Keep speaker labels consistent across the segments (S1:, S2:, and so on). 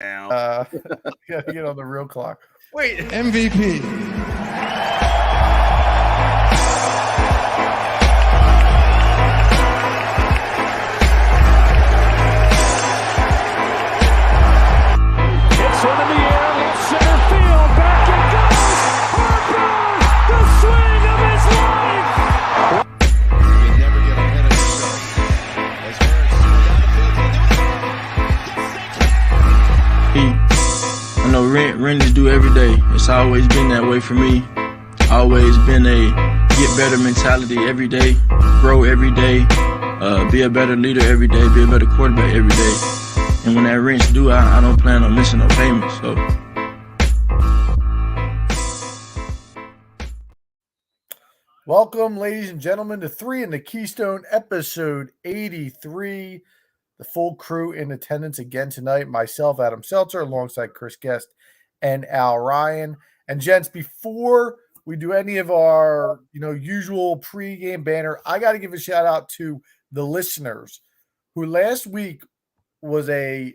S1: Gotta get on the real clock.
S2: Wait,
S3: MVP.
S4: It's one in the air, left center field, back it goes. Harper, the swing of his life.
S3: You never get ahead of yourself. As
S5: I know rent is due every day. It's always been that way for me. Always been a get better mentality every day, grow every day, be a better leader every day, be a better quarterback every day. And when that rent's due, I don't plan on missing no payments. So.
S1: Welcome, ladies and gentlemen, to 3 in the Keystone, episode 83. The full crew in attendance again tonight. Myself, Adam Seltzer, alongside Chris Guest and Al Ryan. And gents, before we do any of our usual pregame banner, I got to give a shout out to the listeners who last week was a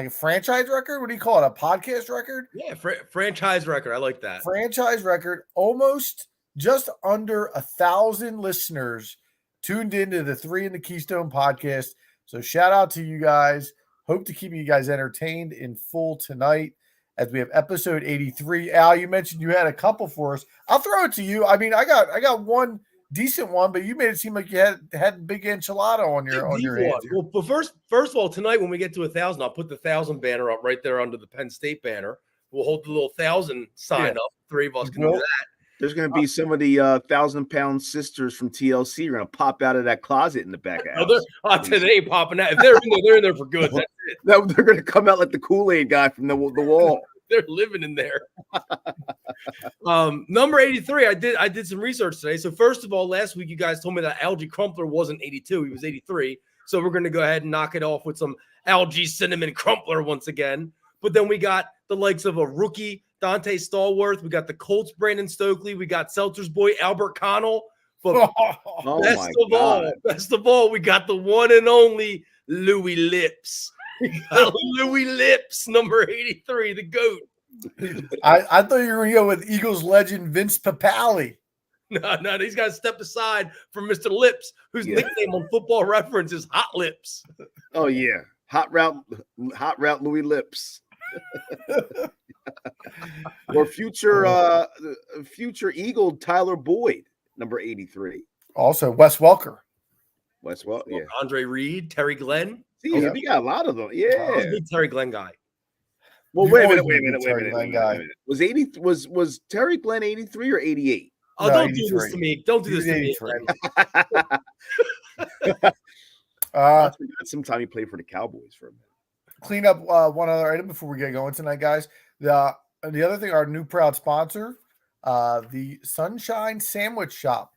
S1: franchise record. What do you call it? A podcast record?
S2: Yeah, franchise record. I like that.
S1: Franchise record. Almost just under 1,000 listeners tuned into the 3 in the Keystone podcast. So shout out to you guys. Hope to keep you guys entertained in full tonight as we have episode 83. Al, you mentioned you had a couple for us. I'll throw it to you. I mean, I got one decent one, but you made it seem like you had big enchilada on your hands here.
S2: Well, first of all, tonight when we get to 1,000, I'll put the 1,000 banner up right there under the Penn State banner. We'll hold the little 1,000 sign up. 3 of us can do that.
S6: There's going to be some of the 1,000-pound sisters from TLC are going to pop out of that closet in the back of the house.
S2: They ain't popping out. If they're in there, they're in there for good. That's it.
S6: They're going to come out like the Kool-Aid guy from the wall.
S2: They're living in there. Number 83, I did some research today. So first of all, last week you guys told me that Algie Crumpler wasn't 82. He was 83. So we're going to go ahead and knock it off with some Algie Cinnamon Crumpler once again. But then we got the likes of a rookie, Dante Stallworth. We got the Colts, Brandon Stokely. We got Seltzer's boy, Albert Connell. But best of all, we got the one and only Louis Lips. Louis Lips, number 83, the GOAT.
S1: I thought you were going to go with Eagles legend Vince Papale.
S2: No, he's got to step aside from Mr. Lips, whose nickname on Football Reference is Hot Lips.
S6: Oh, yeah. Hot route Louis Lips. Or future Eagle Tyler Boyd, number 83.
S1: Also, Wes Welker.
S6: Yeah.
S2: Andre Reed, Terry Glenn.
S6: See, we got a lot of them. Yeah.
S2: I'm a big Terry Glenn guy.
S6: Well, wait a minute. Was Terry Glenn 83 or 88?
S2: Oh, don't do this to me. Don't do this to me.
S6: Sometime he played for the Cowboys for a minute.
S1: Clean up one other item before we get going tonight, guys. The other thing, our new proud sponsor, the Sunshine Sandwich Shop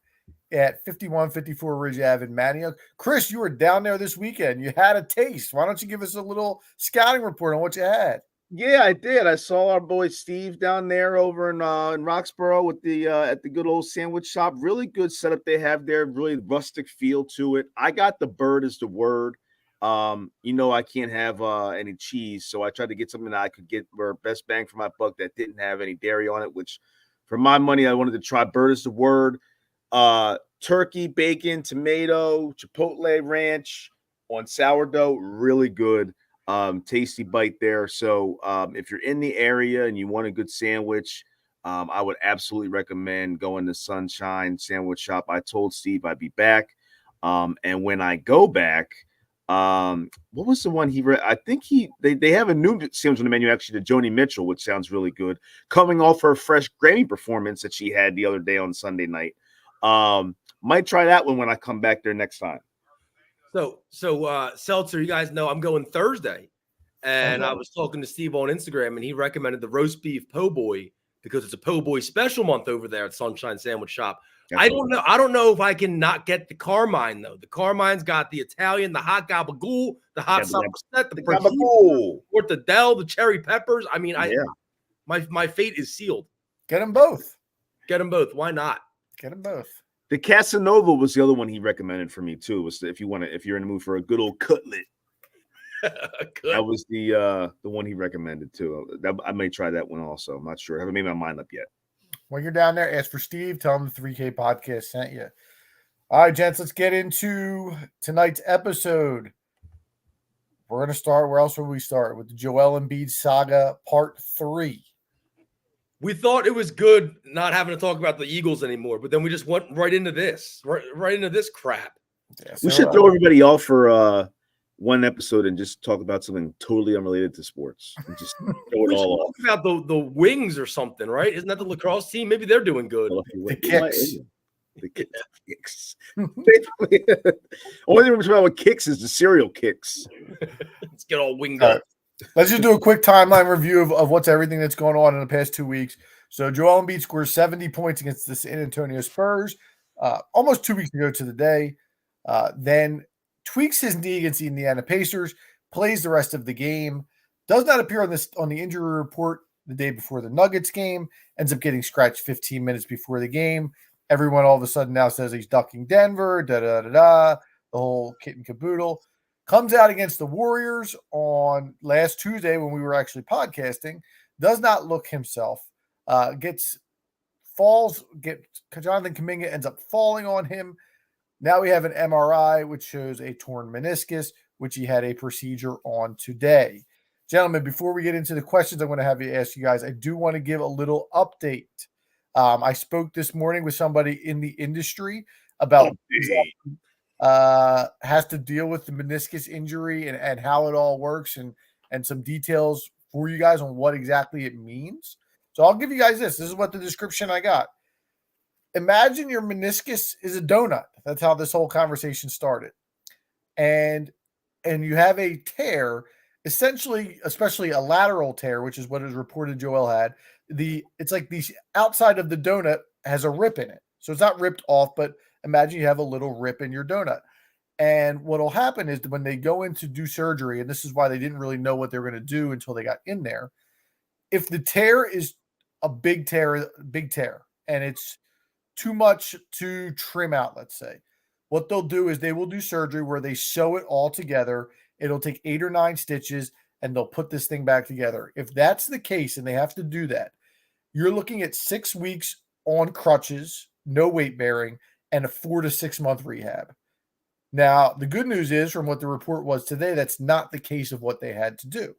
S1: at 5154 Ridge Ave in Manioc. Chris, you were down there this weekend. You had a taste. Why don't you give us a little scouting report on what you had?
S6: Yeah, I did. I saw our boy Steve down there over in Roxborough with the at the good old sandwich shop. Really good setup they have there. Really rustic feel to it. I got the bird as the word. I can't have any cheese, so I tried to get something that I could get for best bang for my buck that didn't have any dairy on it. Which, for my money, I wanted to try bird as the word. Turkey, bacon, tomato, chipotle ranch on sourdough. Really good. Tasty bite there. So if you're in the area and you want a good sandwich, I would absolutely recommend going to Sunshine Sandwich Shop. I told Steve I'd be back. And when I go back, what was the one I think they have a new sandwich on the menu, actually, to Joni Mitchell, which sounds really good, coming off her fresh Grammy performance that she had the other day on Sunday night. Might try that one when I come back there next time.
S2: So Seltzer, you guys know I'm going Thursday, and I was talking to Steve on Instagram, and he recommended the roast beef po' boy because it's a po' boy special month over there at Sunshine Sandwich Shop. Absolutely. I don't know if I can not get the Carmine though. The Carmine's got the Italian, the hot gabagool, the hot somerset, the gabagool, mortadella, the cherry peppers. I mean, my fate is sealed.
S1: Get them both.
S2: Why not?
S1: Get them both.
S6: The Casanova was the other one he recommended for me too. Was if you're in the mood for a good old cutlet.
S2: Good.
S6: That was the one he recommended too. I may try that one also. I'm not sure. I haven't made my mind up yet.
S1: When you're down there, ask for Steve. Tell him the 3K podcast sent you. All right, gents, let's get into tonight's episode. We're going to start. Where else would we start? With the Joel Embiid saga part 3.
S2: We thought it was good not having to talk about the Eagles anymore, but then we just went right into this, right into this crap.
S1: Yeah,
S6: We should throw everybody off for one episode and just talk about something totally unrelated to sports. And just throw it
S2: We should
S6: all off.
S2: talk about the Wings or something, right? Isn't that the lacrosse team? Maybe they're doing good.
S1: The Kicks.
S6: The Kicks. Only thing we're talking about with Kicks is the cereal Kicks.
S2: Let's get all winged
S1: All
S2: up.
S1: right. Let's just do a quick timeline review of what's everything that's going on in the past 2 weeks. So Joel Embiid scores 70 points against the San Antonio Spurs almost 2 weeks ago to the day. Then tweaks his knee against the Indiana Pacers, plays the rest of the game, does not appear on the injury report the day before the Nuggets game, ends up getting scratched 15 minutes before the game. Everyone all of a sudden now says he's ducking Denver, the whole kit and caboodle. Comes out against the Warriors on last Tuesday when we were actually podcasting, does not look himself, Jonathan Kuminga ends up falling on him. Now we have an MRI, which shows a torn meniscus, which he had a procedure on today. Gentlemen, before we get into the questions, I'm going to have you ask you guys, I do want to give a little update. I spoke this morning with somebody in the industry about has to deal with the meniscus injury and how it all works and some details for you guys on what exactly it means. So I'll give you guys this. This is what the description I got. Imagine your meniscus is a donut. That's how this whole conversation started. And you have a tear, essentially, especially a lateral tear, which is what is reported Joel had. It's like the outside of the donut has a rip in it. So it's not ripped off, but imagine you have a little rip in your donut. And what will happen is that when they go in to do surgery, and this is why they didn't really know what they were going to do until they got in there, if the tear is a big tear, and it's too much to trim out, let's say, what they'll do is they will do surgery where they sew it all together. It'll take 8 or 9 stitches, and they'll put this thing back together. If that's the case, and they have to do that, you're looking at 6 weeks on crutches, no weight bearing, and a 4 to 6 month rehab. Now, the good news is, from what the report was today, that's not the case of what they had to do.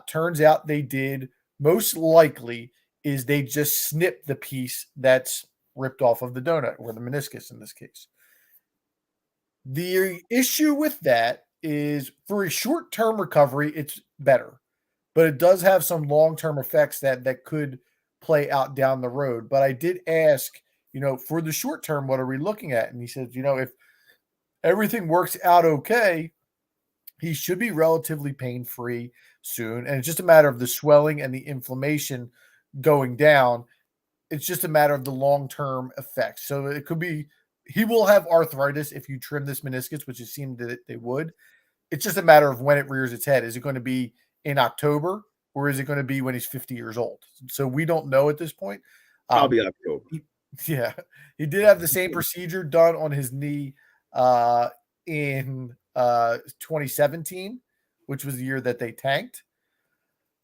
S1: Turns out they did, most likely, is they just snipped the piece that's ripped off of the donut, or the meniscus in this case. The issue with that is, for a short-term recovery, it's better. But it does have some long-term effects that could play out down the road. But I did ask, for the short term, what are we looking at? And he said, if everything works out okay, he should be relatively pain-free soon. And it's just a matter of the swelling and the inflammation going down. It's just a matter of the long-term effects. So it could be, he will have arthritis if you trim this meniscus, which it seemed that they would. It's just a matter of when it rears its head. Is it going to be in October, or is it going to be when he's 50 years old? So we don't know at this point.
S6: Probably October.
S1: He did have the same procedure done on his knee in 2017, which was the year that they tanked.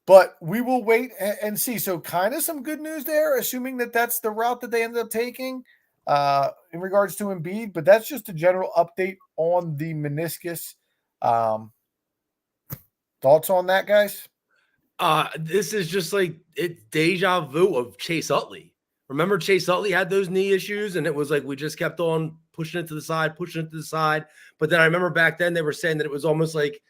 S1: But we will wait and see. So kind of some good news there, assuming that that's the route that they ended up taking in regards to Embiid. But that's just a general update on the meniscus. Thoughts on that, guys?
S2: This is just like it's deja vu of Chase Utley. Remember Chase Utley had those knee issues, and it was like we just kept on pushing it to the side. But then I remember back then they were saying that it was almost like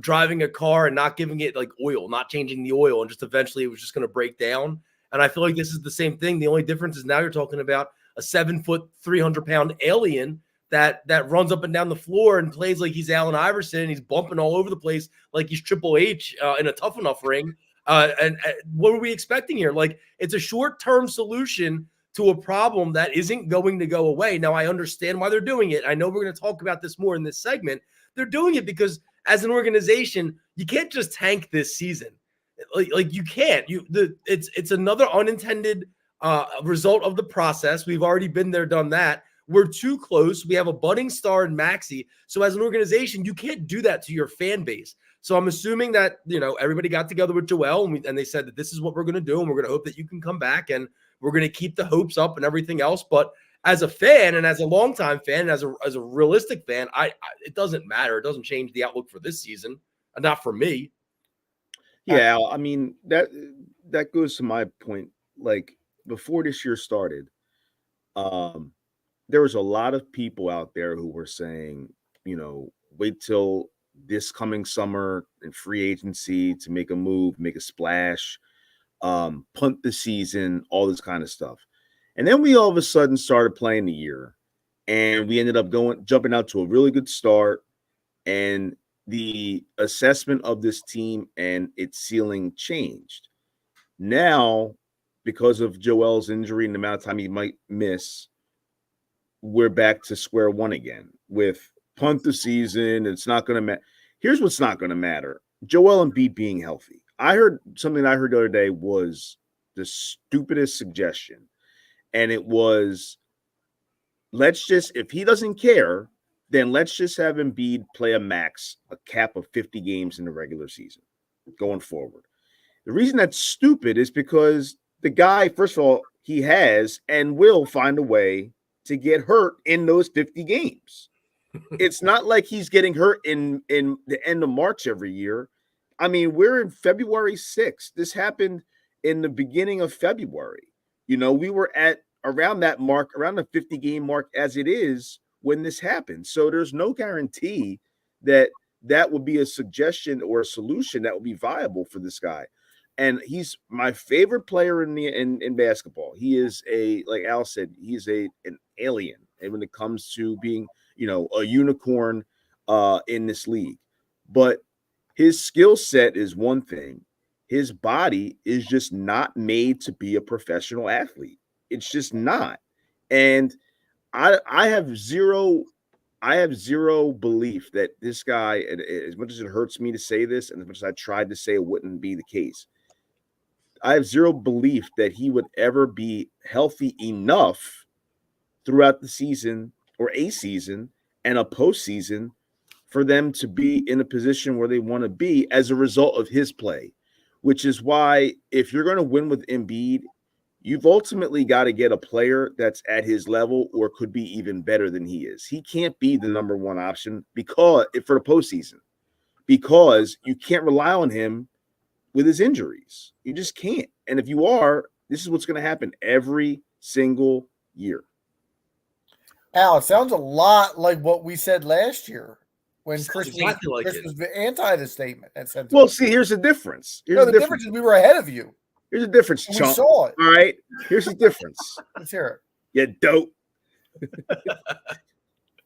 S2: driving a car and not giving it like oil, not changing the oil, and just eventually it was just going to break down. And I feel like this is the same thing. The only difference is now you're talking about a 7-foot, 300-pound alien that runs up and down the floor and plays like he's Allen Iverson, and he's bumping all over the place like he's Triple H in a Tough Enough ring. And what are we expecting here? Like, it's a short-term solution to a problem that isn't going to go away. Now, I understand why they're doing it. I know we're going to talk about this more in this segment. They're doing it because as an organization, you can't just tank this season. Like you can't. It's another unintended result of the process. We've already been there, done that. We're too close. We have a budding star in Maxey. So as an organization, you can't do that to your fan base. So I'm assuming that, everybody got together with Joel and they said that this is what we're going to do. And we're going to hope that you can come back and we're going to keep the hopes up and everything else. But as a fan and as a longtime fan, and as a realistic fan, it doesn't matter. It doesn't change the outlook for this season. Not for me.
S6: Yeah, I mean, that goes to my point. Like, before this year started, there was a lot of people out there who were saying, wait till this coming summer in free agency to make a move, make a splash, punt the season, all this kind of stuff. And then we all of a sudden started playing the year, and we ended up jumping out to a really good start. And the assessment of this team and its ceiling changed. Now, because of Joel's injury and the amount of time he might miss, we're back to square one again with punt the season. It's not going to matter. Here's what's not going to matter. Joel Embiid being healthy. Something I heard the other day was the stupidest suggestion. And it was, if he doesn't care, then let's just have Embiid play a cap of 50 games in the regular season going forward. The reason that's stupid is because the guy, first of all, he has and will find a way to get hurt in those 50 games. It's not like he's getting hurt in the end of March every year. I mean, we're in February 6th. This happened in the beginning of February. We were at around that mark, around the 50-game mark as it is when this happened. So there's no guarantee that would be a suggestion or a solution that would be viable for this guy. And he's my favorite player in basketball. He is like Al said, he's an alien. And when it comes to being, a unicorn in this league. But his skill set is one thing. His body is just not made to be a professional athlete. It's just not. And I have zero belief that this guy, as much as it hurts me to say this, and as much as I tried to say it wouldn't be the case, I have zero belief that he would ever be healthy enough throughout the season or a season and a postseason for them to be in a position where they want to be as a result of his play, which is why if you're going to win with Embiid, you've ultimately got to get a player that's at his level or could be even better than he is. He can't be the number one option for the postseason because you can't rely on him with his injuries. You just can't. And if you are, this is what's going to happen every single year.
S1: Al, it sounds a lot like what we said last year when Chris
S2: was
S1: anti the statement.
S6: Well, see, here's the difference.
S1: The difference is we were ahead of you.
S6: Here's the difference,
S1: We
S6: chump.
S1: saw it.
S6: All right. Here's the difference.
S1: Let's hear
S6: You dope.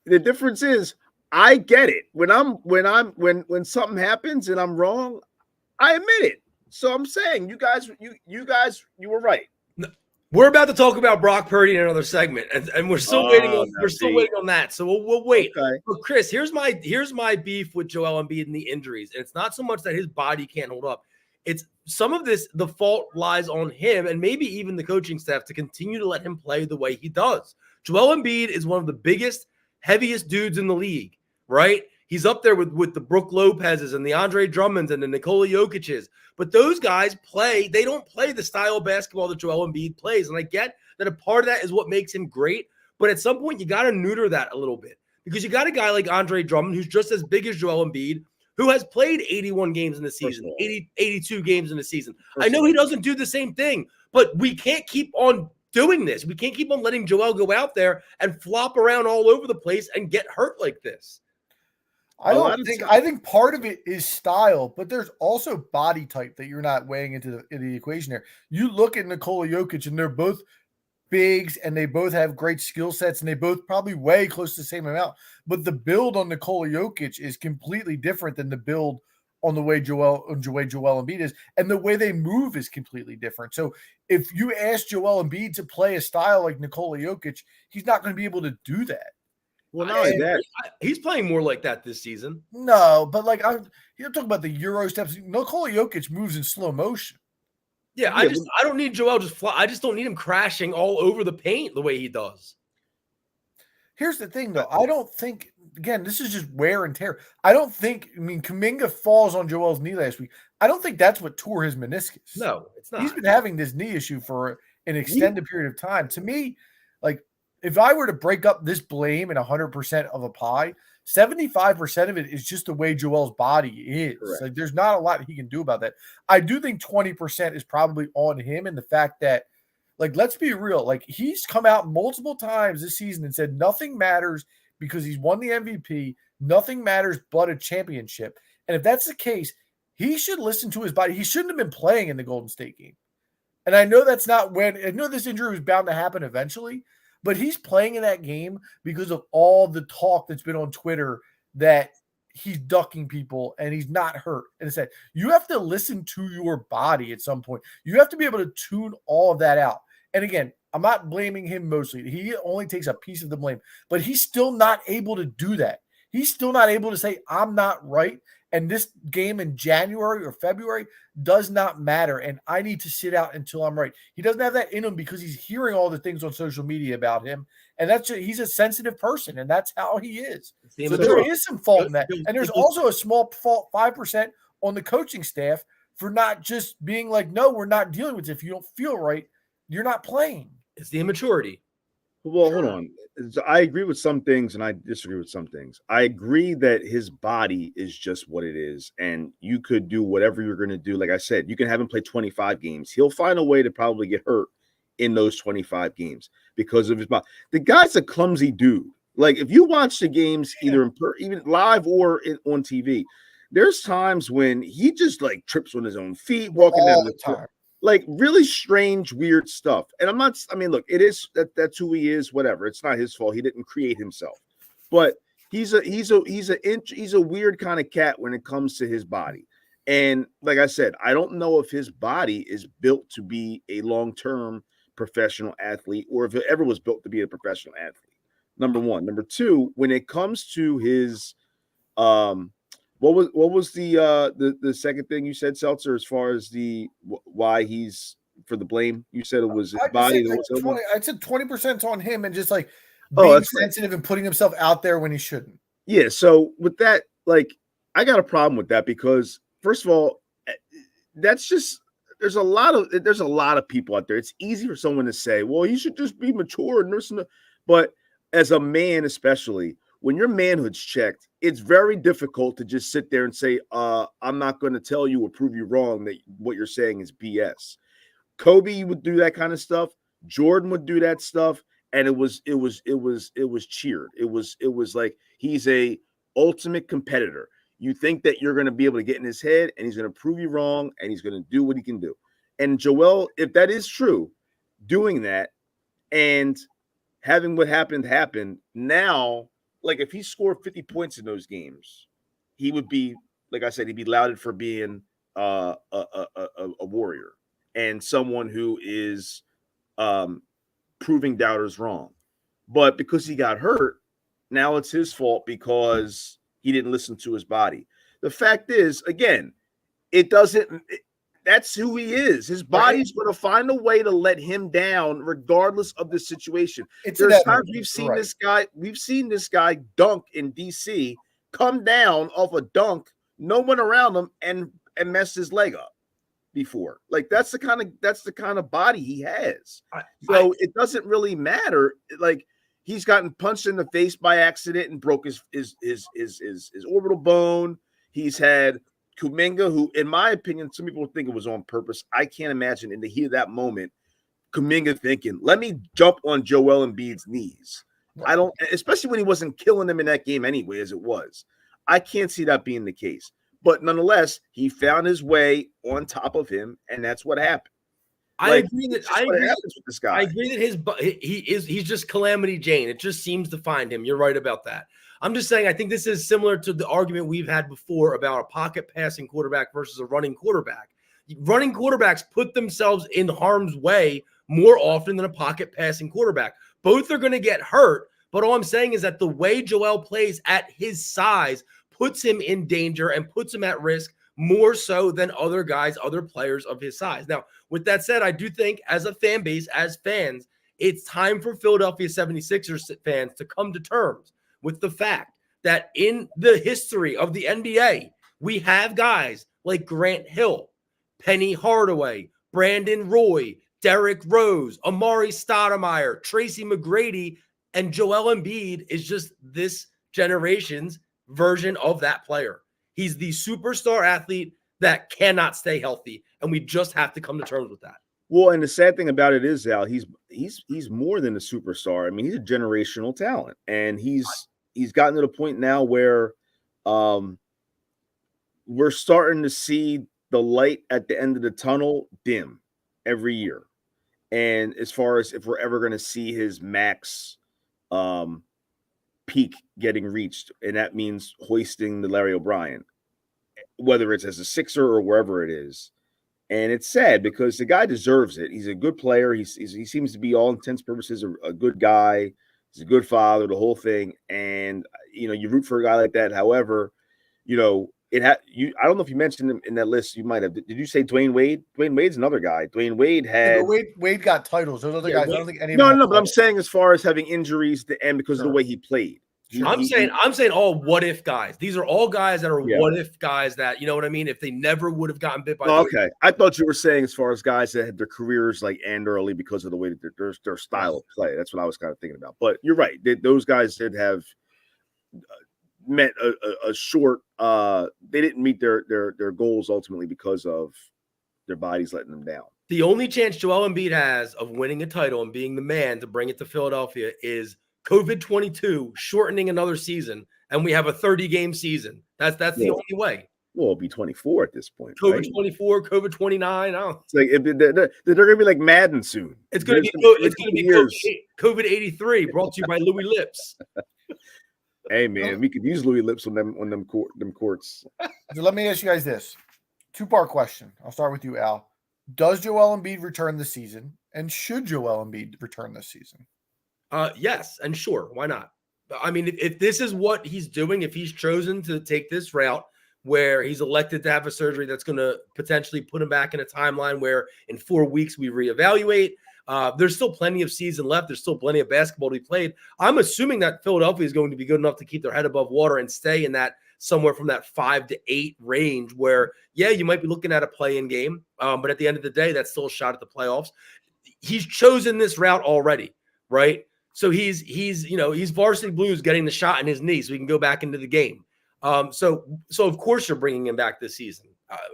S6: The difference is I get it. When something happens and I'm wrong, I admit it. So I'm saying you guys were right.
S2: We're about to talk about Brock Purdy in another segment, and we're still waiting on that. So we'll wait.
S6: Okay.
S2: But Chris, here's my beef with Joel Embiid and the injuries, and it's not so much that his body can't hold up. It's some of this. The fault lies on him, and maybe even the coaching staff to continue to let him play the way he does. Joel Embiid is one of the biggest, heaviest dudes in the league, right? He's up there with the Brook Lopez's and the Andre Drummonds and the Nikola Jokic's. But those guys they don't play the style of basketball that Joel Embiid plays. And I get that a part of that is what makes him great. But at some point, you got to neuter that a little bit because you got a guy like Andre Drummond, who's just as big as Joel Embiid, who has played 81 games in the season, 82 games in the season. I know he doesn't do the same thing, but we can't keep on doing this. We can't keep on letting Joel go out there and flop around all over the place and get hurt like this.
S1: I think part of it is style, but there's also body type that you're not weighing into the equation here. You look at Nikola Jokic, and they're both bigs, and they both have great skill sets, and they both probably weigh close to the same amount. But the build on Nikola Jokic is completely different than the build on the way Joel Embiid is, and the way they move is completely different. So if you ask Joel Embiid to play a style like Nikola Jokic, he's not going to be able to do that.
S6: Well, not only that,
S2: he's playing more like that this season.
S1: No, but like I'm talking about the Euro steps. Nikola Jokic moves in slow motion.
S2: Yeah, I don't need Joel just fly. I just don't need him crashing all over the paint the way he does.
S1: Here's the thing, though. I don't think, again, this is just wear and tear. Kuminga falls on Joel's knee last week. I don't think that's what tore his meniscus.
S2: No, it's not.
S1: He's been having this knee issue for an extended period of time. To me, like, if I were to break up this blame in 100% of a pie, 75% of it is just the way Joel's body is.
S6: Correct.
S1: Like, there's not a lot he can do about that. I do think 20% is probably on him, and the fact that, like, let's be real. Like, he's come out multiple times this season and said nothing matters because he's won the MVP. Nothing matters but a championship. And if that's the case, he should listen to his body. He shouldn't have been playing in the Golden State game. And I know that's not when – I know this injury was bound to happen eventually, but he's playing in that game because of all the talk that's been on Twitter that he's ducking people and he's not hurt. And it's that you have to listen to your body at some point. You have to be able to tune all of that out. And again, I'm not blaming him mostly. He only takes a piece of the blame, but he's still not able to do that. He's still not able to say, I'm not right. And this game in January or February does not matter. And I need to sit out until I'm right. He doesn't have that in him because he's hearing all the things on social media about him. And he's a sensitive person, and that's how he is. So there is some fault in that. And there's also a small fault, 5%, on the coaching staff for not just being like, no, we're not dealing with it. If you don't feel right, you're not playing.
S2: It's the immaturity.
S6: Well, hold on. I agree with some things and I disagree with some things. I agree that his body is just what it is, and you could do whatever you're going to do. Like I said, you can have him play 25 games. He'll find a way to probably get hurt in those 25 games because of his body. The guy's a clumsy dude. Like, if you watch the games either even live or on TV, there's times when he just like trips on his own feet walking down the time. Like, really strange, weird stuff. And look, it is that's who he is, whatever. It's not his fault. He didn't create himself. But he's a weird kind of cat when it comes to his body. And like I said, I don't know if his body is built to be a long-term professional athlete or if it ever was built to be a professional athlete. Number one. Number two, when it comes to his what was the second thing you said, Seltzer, as far as the why he's for the blame? You said it was his body.
S1: I said 20% on him and just like being sensitive and putting himself out there when he shouldn't.
S6: Yeah. So with that, like, I got a problem with that because first of all, that's just there's a lot of people out there. It's easy for someone to say, well, you should just be mature and listen to, but as a man, especially, when your manhood's checked, it's very difficult to just sit there and say, I'm not going to tell you or prove you wrong that what you're saying is BS. Kobe would do that kind of stuff. Jordan would do that stuff. And it was cheered. It was like, he's a ultimate competitor. You think that you're going to be able to get in his head and he's going to prove you wrong and he's going to do what he can do. And Joel, if that is true, doing that and having what happened now, like, if he scored 50 points in those games, he would be, like I said, he'd be lauded for being a warrior and someone who is proving doubters wrong. But because he got hurt, now it's his fault because he didn't listen to his body. The fact is, again, that's who he is. His body's going to find a way to let him down regardless of the situation. There's times we've seen this guy dunk in DC, come down off a dunk, no one around him, and mess his leg up before. Like, that's the kind of body he has. So it doesn't really matter. Like, he's gotten punched in the face by accident and broke his orbital bone. He's had Kuminga, who, in my opinion, some people think it was on purpose. I can't imagine in the heat of that moment, Kuminga thinking, let me jump on Joel Embiid's knees. I don't, especially when he wasn't killing him in that game anyway, as it was. I can't see that being the case. But nonetheless, he found his way on top of him, and that's what happened.
S2: I agree that he's just Calamity Jane. It just seems to find him. You're right about that. I'm just saying, I think this is similar to the argument we've had before about a pocket passing quarterback versus a running quarterback. Running quarterbacks put themselves in harm's way more often than a pocket passing quarterback. Both are going to get hurt, but all I'm saying is that the way Joel plays at his size puts him in danger and puts him at risk more so than other guys, other players of his size. Now, with that said, I do think as a fan base, as fans, It's time for Philadelphia 76ers fans to come to terms with the fact that in the history of the NBA, we have guys like Grant Hill, Penny Hardaway, Brandon Roy, Derrick Rose, Amari Stoudemire, Tracy McGrady, and Joel Embiid is just this generation's version of that player. He's the superstar athlete that cannot stay healthy, and we just have to come to terms with that.
S6: Well, and the sad thing about it is, Al, he's more than a superstar. I mean, he's a generational talent, and he's gotten to the point now where we're starting to see the light at the end of the tunnel dim every year. And as far as if we're ever going to see his max peak getting reached, and that means hoisting the Larry O'Brien, whether it's as a Sixer or wherever it is. And it's sad because the guy deserves it. He's a good player. He seems to be, all intents and purposes, a good guy. He's a good father, the whole thing. And, you root for a guy like that. However, I don't know if you mentioned him in that list. You might have. Did you say Dwayne Wade? Dwayne Wade's another guy. Dwayne Wade had.
S1: Wade got titles. Those other guys, I don't think any of
S6: No,
S1: them.
S6: but I'm saying as far as having injuries to end because of the way he played.
S2: I'm saying all what if guys. These are all guys that are what if guys that, you know what I mean? If they never would have gotten bit by
S6: okay. I thought you were saying as far as guys that had their careers end early because of the way that their style of play. That's what I was kind of thinking about. But you're right. Those guys did have met a short they didn't meet their goals ultimately because of their bodies letting them down.
S2: The only chance Joel Embiid has of winning a title and being the man to bring it to Philadelphia is COVID-22 shortening another season, and we have a 30-game season. That's the only way.
S6: Well, it'll be 24 at this point.
S2: COVID-24, COVID-29.
S6: It's like they're going to be like Madden soon.
S2: It's going to be COVID-83, brought to you by Louis Lips.
S6: Hey man, we could use Louis Lips on them courts.
S1: So let me ask you guys this 2-part question. I'll start with you, Al. Does Joel Embiid return this season, and should Joel Embiid return this season?
S2: Yes, and sure, why not? I mean, if this is what he's doing, if he's chosen to take this route where he's elected to have a surgery that's going to potentially put him back in a timeline where in 4 weeks we reevaluate. There's still plenty of season left. There's still plenty of basketball to be played. I'm assuming that Philadelphia is going to be good enough to keep their head above water and stay in that somewhere from that 5 to 8 range where, you might be looking at a play-in game. But at the end of the day, that's still a shot at the playoffs. He's chosen this route already, right? So he's varsity blues getting the shot in his knee so he can go back into the game. So of course you're bringing him back this season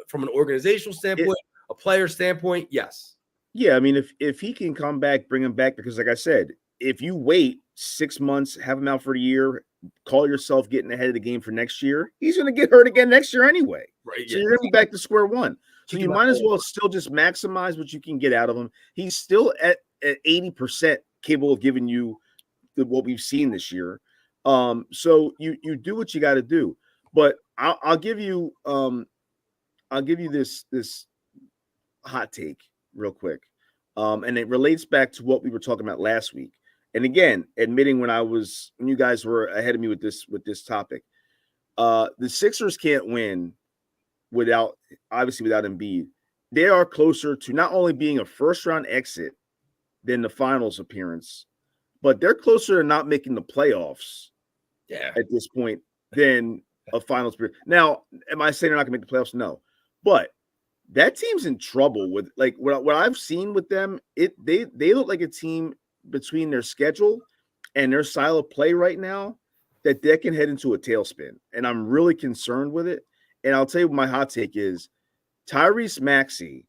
S2: from an organizational standpoint, a player standpoint. Yes.
S6: Yeah. I mean, if he can come back, bring him back, because like I said, if you wait 6 months, have him out for a year, call yourself getting ahead of the game for next year, he's going to get hurt again next year anyway.
S2: Right.
S6: So you're going to be back to square one. So you might as well still just maximize what you can get out of him. He's still at 80% capable of giving you what we've seen this year. So you do what you got to do. But I'll give you this hot take real quick. And it relates back to what we were talking about last week. And again, admitting when you guys were ahead of me with this topic, the Sixers can't win without Embiid. They are closer to not only being a first round exit than the finals appearance, but they're closer to not making the playoffs at this point than a finals appearance. Now, am I saying they're not going to make the playoffs? No, but that team's in trouble with what I've seen with them. They look like a team between their schedule and their style of play right now that they can head into a tailspin, and I'm really concerned with it. And I'll tell you what my hot take is: Tyrese Maxey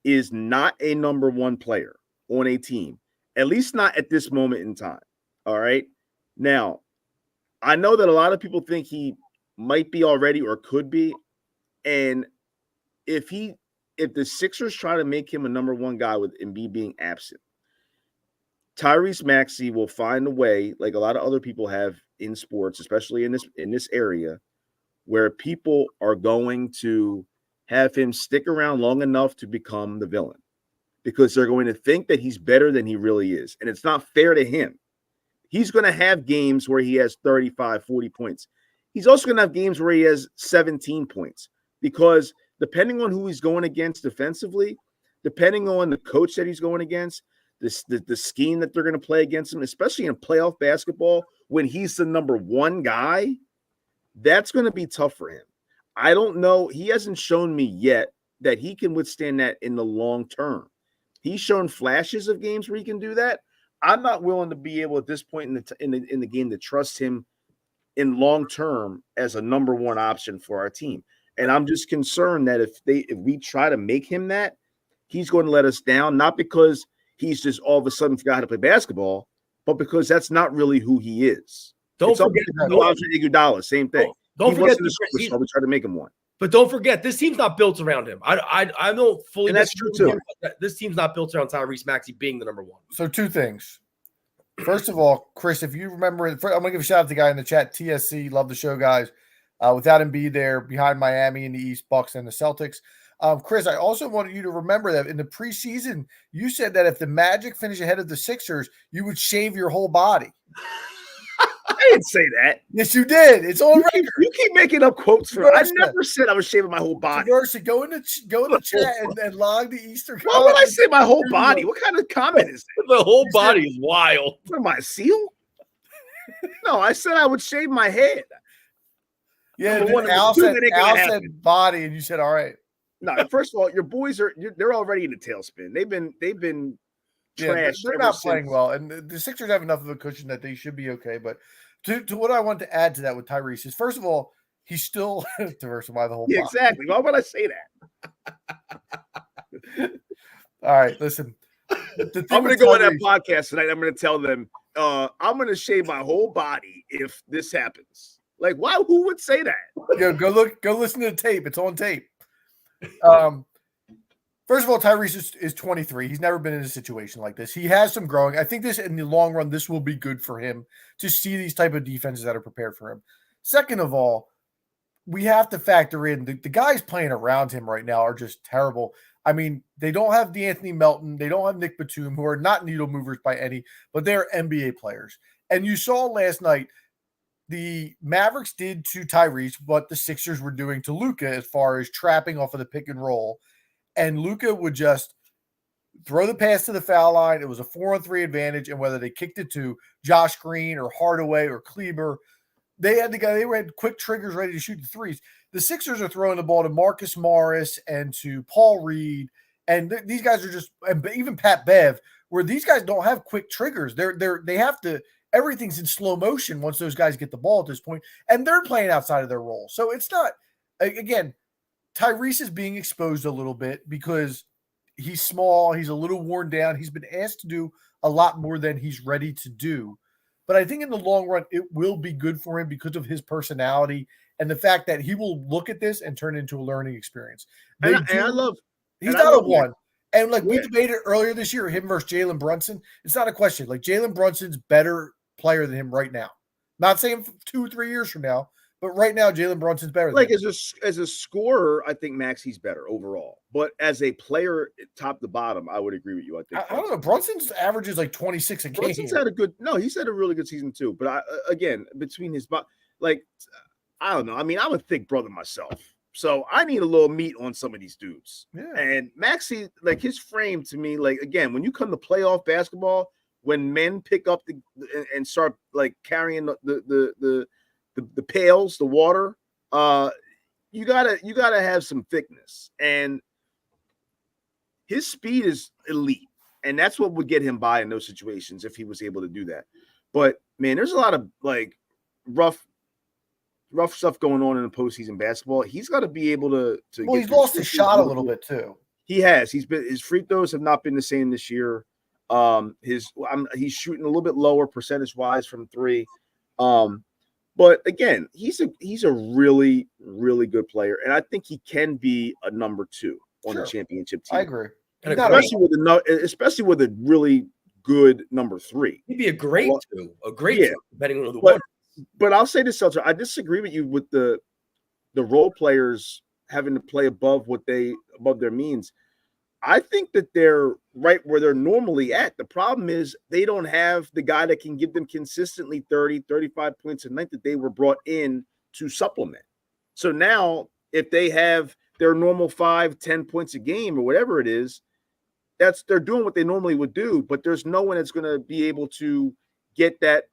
S6: is not a number one player on a team, at least not at this moment in time. All right. Now, I know that a lot of people think he might be already or could be. And if the Sixers try to make him a number one guy with Embiid being absent, Tyrese Maxey will find a way, like a lot of other people have in sports, especially in this area, where people are going to have him stick around long enough to become the villain, because they're going to think that he's better than he really is. And it's not fair to him. He's going to have games where he has 35, 40 points. He's also going to have games where he has 17 points, because depending on who he's going against defensively, depending on the coach that he's going against, the scheme that they're going to play against him, especially in playoff basketball when he's the number one guy, that's going to be tough for him. I don't know. He hasn't shown me yet that he can withstand that in the long term. He's shown flashes of games where he can do that. I'm not willing to be able at this point in the game to trust him in long term as a number one option for our team. And I'm just concerned that if we try to make him that, he's going to let us down, not because he's just all of a sudden forgot how to play basketball, but because that's not really who he is.
S2: Don't forget
S6: Iguodala, same thing.
S2: Don't forget
S6: we try to make him one.
S2: But don't forget, this team's not built around him. I don't fully.
S6: And that's true too.
S2: This team's not built around Tyrese Maxey being the number one.
S1: So two things. First of all, Chris, if you remember, I'm going to give a shout out to the guy in the chat, TSC. Love the show, guys. Without Embiid there, behind Miami in the East, Bucks and the Celtics. Chris, I also wanted you to remember that in the preseason, you said that if the Magic finish ahead of the Sixers, you would shave your whole body.
S6: I didn't say that.
S1: Yes, you did. It's on record.
S6: You keep making up quotes for. I never said I was shaving my whole body.
S1: Versa, go in the chat and log the Eastern.
S6: Why would I say my whole body? What kind of comment is that?
S2: The whole body is wild.
S6: What am I, a seal? No, I said I would shave my head.
S1: Yeah, Al said body, and you said all right.
S6: No, first of all, your boys they're already in the tailspin. They've been trashed.
S1: They're not playing well, and the Sixers have enough of a cushion that they should be okay. But to what I want to add to that with Tyrese is, first of all, he's still diversify the whole.
S6: Yeah, exactly. Why would I say that?
S1: All right, listen.
S6: I'm going to go on that podcast tonight. I'm going to tell them I'm going to shave my whole body if this happens. Like, why? Who would say that?
S1: Go listen to the tape. It's on tape. First of all, Tyrese is 23. He's never been in a situation like this. He has some growing. I think this, in the long run, this will be good for him to see these type of defenses that are prepared for him. Second of all, we have to factor in the guys playing around him right now are just terrible. I mean, they don't have DeAnthony Melton. They don't have Nick Batum, who are not needle movers by any, but they're NBA players. And you saw last night, the Mavericks did to Tyrese what the Sixers were doing to Luka as far as trapping off of the pick and roll. And Luka would just throw the pass to the foul line. It was a 4-on-3 advantage. And whether they kicked it to Josh Green or Hardaway or Kleber, they had quick triggers ready to shoot the threes. The Sixers are throwing the ball to Marcus Morris and to Paul Reed. And these guys are just, and even Pat Bev, where these guys don't have quick triggers. They have to, everything's in slow motion once those guys get the ball at this point, and they're playing outside of their role. So it's not, again, Tyrese is being exposed a little bit because he's small. He's a little worn down. He's been asked to do a lot more than he's ready to do. But I think in the long run, it will be good for him because of his personality and the fact that he will look at this and turn it into a learning experience.
S6: He's
S1: not a one. And we debated earlier this year, him versus Jalen Brunson. It's not a question. Like, Jalen Brunson's better player than him right now. Not saying 2 or 3 years from now, but right now Jalen Brunson's better than him.
S6: As a scorer, I think Maxey's better overall. But as a player, top to bottom, I would agree with you. I
S1: don't know. Brunson's average is like 26 a game.
S6: He's had a really good season too. But between his I don't know. I mean, I'm a thick brother myself. So I need a little meat on some of these dudes.
S1: Yeah.
S6: And Maxey, his frame to me, again, when you come to playoff basketball, when men pick up and start carrying the pails, the water, you gotta have some thickness. And his speed is elite. And that's what would get him by in those situations if he was able to do that. But man, there's a lot of rough stuff going on in the postseason basketball. He's got to be able to
S1: he's lost his shot a little bit too.
S6: He has. His free throws have not been the same this year. He's shooting a little bit lower percentage wise from three. But again, he's a really, really good player, and I think he can be a number 2 on the championship team.
S1: I agree,
S6: especially with a really good number 3.
S2: He'd be a great 2, depending on who the one.
S6: But I'll say this, Seltzer, I disagree with you with the role players having to play above their means. I think that they're right where they're normally at. The problem is they don't have the guy that can give them consistently 30, 35 points a night that they were brought in to supplement. So now if they have their normal 5, 10 points a game or whatever it is, they're doing what they normally would do, but there's no one that's going to be able to get that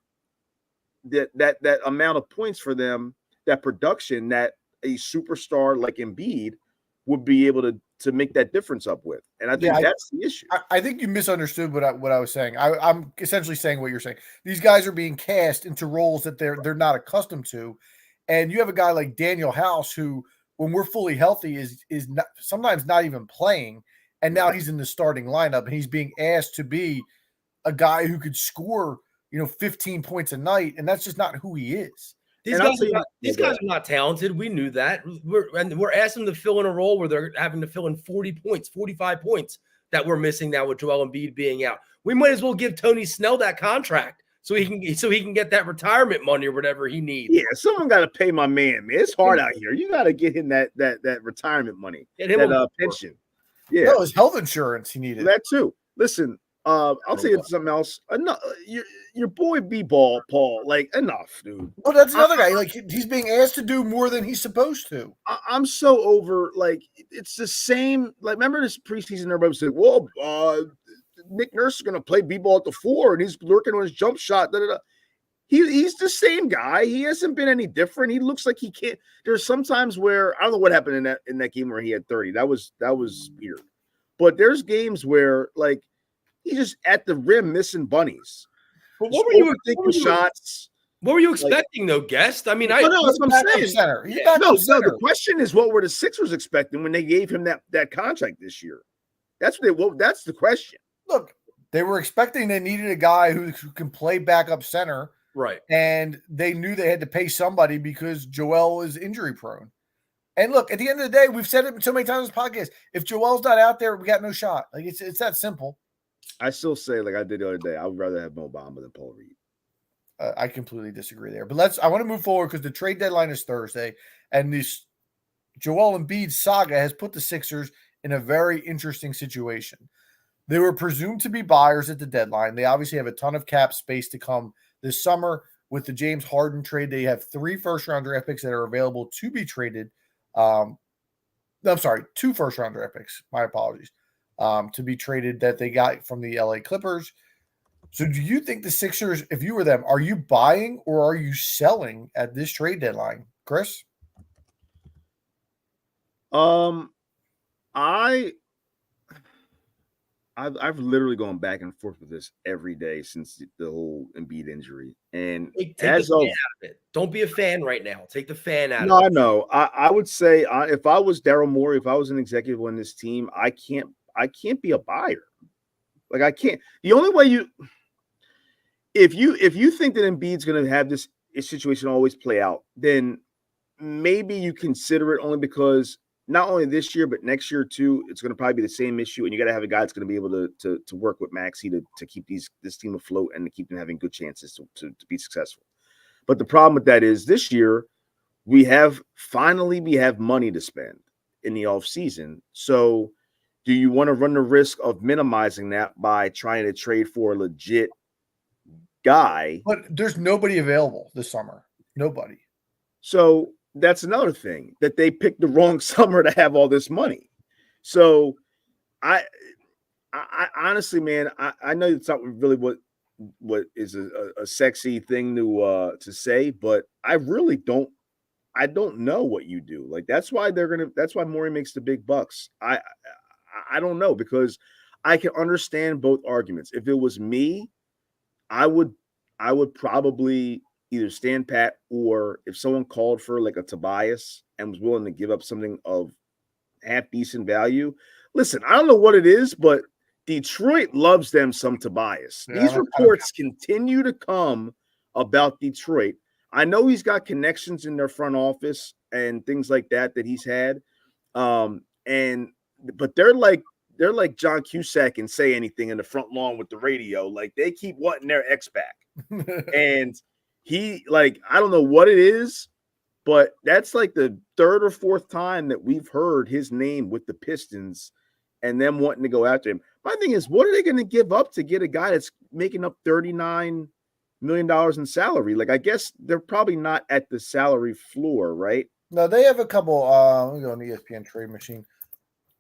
S6: amount of points for them, that production that a superstar like Embiid would be able to make that difference up with. And I think that's the issue.
S1: I think you misunderstood what I was saying. I'm essentially saying what you're saying. These guys are being cast into roles that they're not accustomed to. And you have a guy like Daniel House who, when we're fully healthy, is not, sometimes not even playing. And now he's in the starting lineup and he's being asked to be a guy who could score, 15 points a night. And that's just not who he is.
S2: These guys are not talented. We knew that. We're asking them to fill in a role where they're having to fill in 40 points, 45 points that we're missing now with Joel Embiid being out. We might as well give Tony Snell that contract so he can get that retirement money or whatever he needs.
S6: Yeah, someone got to pay my man. It's hard out here. You got to get him that retirement money, that pension. Yeah,
S1: no, his health insurance he needed.
S6: That too. Listen, I'll tell you something else. Your boy B-Ball, Paul, like, enough, dude.
S1: Well, that's another guy. Like, he's being asked to do more than he's supposed to.
S6: I'm so over, like, it's the same. Like, remember this preseason, everybody said, well, Nick Nurse is going to play B-Ball at the 4, and he's lurking on his jump shot. He's the same guy. He hasn't been any different. He looks like he can't. There's sometimes where, I don't know what happened in that game where he had 30. That was weird. But there's games where, like, he's just at the rim missing bunnies.
S2: But what were you
S6: thinking shots?
S2: What were you expecting, though, Guest? I mean,
S6: no, that's what I'm saying.
S1: Center.
S6: No, the question is, what were the Sixers expecting when they gave him that contract this year? That's the question.
S1: Look, they were expecting they needed a guy who can play backup center,
S2: right?
S1: And they knew they had to pay somebody because Joel is injury prone. And look, at the end of the day, we've said it so many times in this podcast: if Joel's not out there, we got no shot. Like it's that simple.
S6: I still say, like I did the other day, I would rather have Mo Bamba than Paul Reed.
S1: I completely disagree there. But I want to move forward because the trade deadline is Thursday, and this Joel Embiid saga has put the Sixers in a very interesting situation. They were presumed to be buyers at the deadline. They obviously have a ton of cap space to come this summer. With the James Harden trade, they have 3 first-round draft picks that are available to be traded. 2 first-round draft picks. My apologies. To be traded that they got from the LA Clippers. So do you think the Sixers, if you were them, are you buying or are you selling at this trade deadline, Chris?
S6: I've literally gone back and forth with this every day since the whole Embiid injury. And
S2: take the fan out of it. Don't be a fan right now. Take the fan out of it.
S6: No, I know. I would say if I was Daryl Morey, if I was an executive on this team, I can't be a buyer. Like I can't. The only way if you think that Embiid's going to have this situation always play out, then maybe you consider it only because not only this year but next year too, it's going to probably be the same issue, and you got to have a guy that's going to be able to work with Maxey to keep this team afloat and to keep them having good chances to be successful. But the problem with that is this year we have money to spend in the offseason. So do you want to run the risk of minimizing that by trying to trade for a legit guy?
S1: But there's nobody available this summer. Nobody.
S6: So that's another thing, that they picked the wrong summer to have all this money. So I honestly, man, I know it's not really what is a sexy thing to say, but I really don't know what you do. Like that's why Morey makes the big bucks. I don't know, because I can understand both arguments. If it was me, I would probably either stand pat, or if someone called for like a Tobias and was willing to give up something of half decent value. Listen, I don't know what it is, but Detroit loves them some Tobias.
S1: Yeah,
S6: these reports continue to come about Detroit. I know he's got connections in their front office and things like that he's had. But they're like John Cusack and Say Anything in the front lawn with the radio. Like they keep wanting their ex back. And he, like, I don't know what it is, but that's like the 3rd or 4th time that we've heard his name with the Pistons and them wanting to go after him. My thing is, what are they going to give up to get a guy that's making up $39 million in salary? Like, I guess they're probably not at the salary floor, right?
S1: No, they have a couple. Let me go on the ESPN trade machine.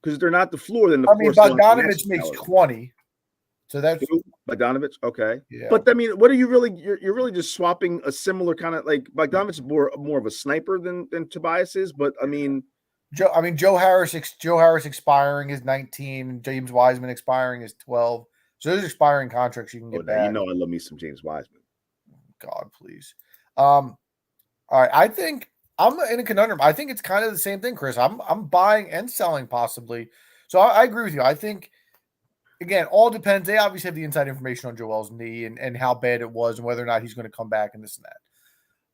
S6: because they're not the floor. Then
S1: I mean, Bogdanovich makes 20, so that's
S6: Bogdanovich. Okay,
S1: yeah.
S6: But I mean, what are you really? You're really just swapping a similar kind of like Bogdanovich is more of a sniper than Tobias is. But I mean,
S1: Joe Harris expiring is 19, and James Wiseman expiring is 12. So those expiring contracts you can get back.
S6: I love me some James Wiseman.
S1: God, please. All right, I think I'm in a conundrum. I think it's kind of the same thing, Chris. I'm buying and selling possibly. So I agree with you. I think, again, all depends. They obviously have the inside information on Joel's knee and how bad it was and whether or not he's going to come back and this and that.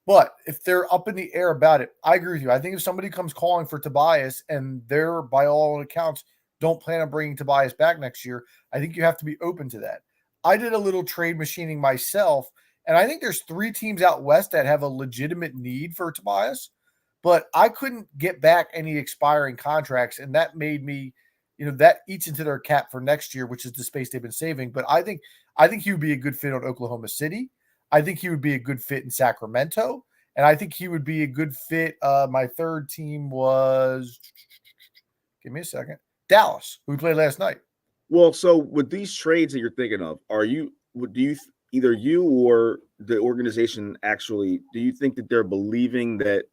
S1: But if they're up in the air about it, I agree with you. I think if somebody comes calling for Tobias and they're, by all accounts, don't plan on bringing Tobias back next year, I think you have to be open to that. I did a little trade machining myself, and I think there's 3 teams out west that have a legitimate need for Tobias, but I couldn't get back any expiring contracts, and that made me, that eats into their cap for next year, which is the space they've been saving. But I think he would be a good fit on Oklahoma City. I think he would be a good fit in Sacramento, and I think he would be a good fit. My third team was, give me a second, Dallas, who we played last night.
S6: Well, so with these trades that you're thinking of, either you or the organization actually, do you think that they're believing that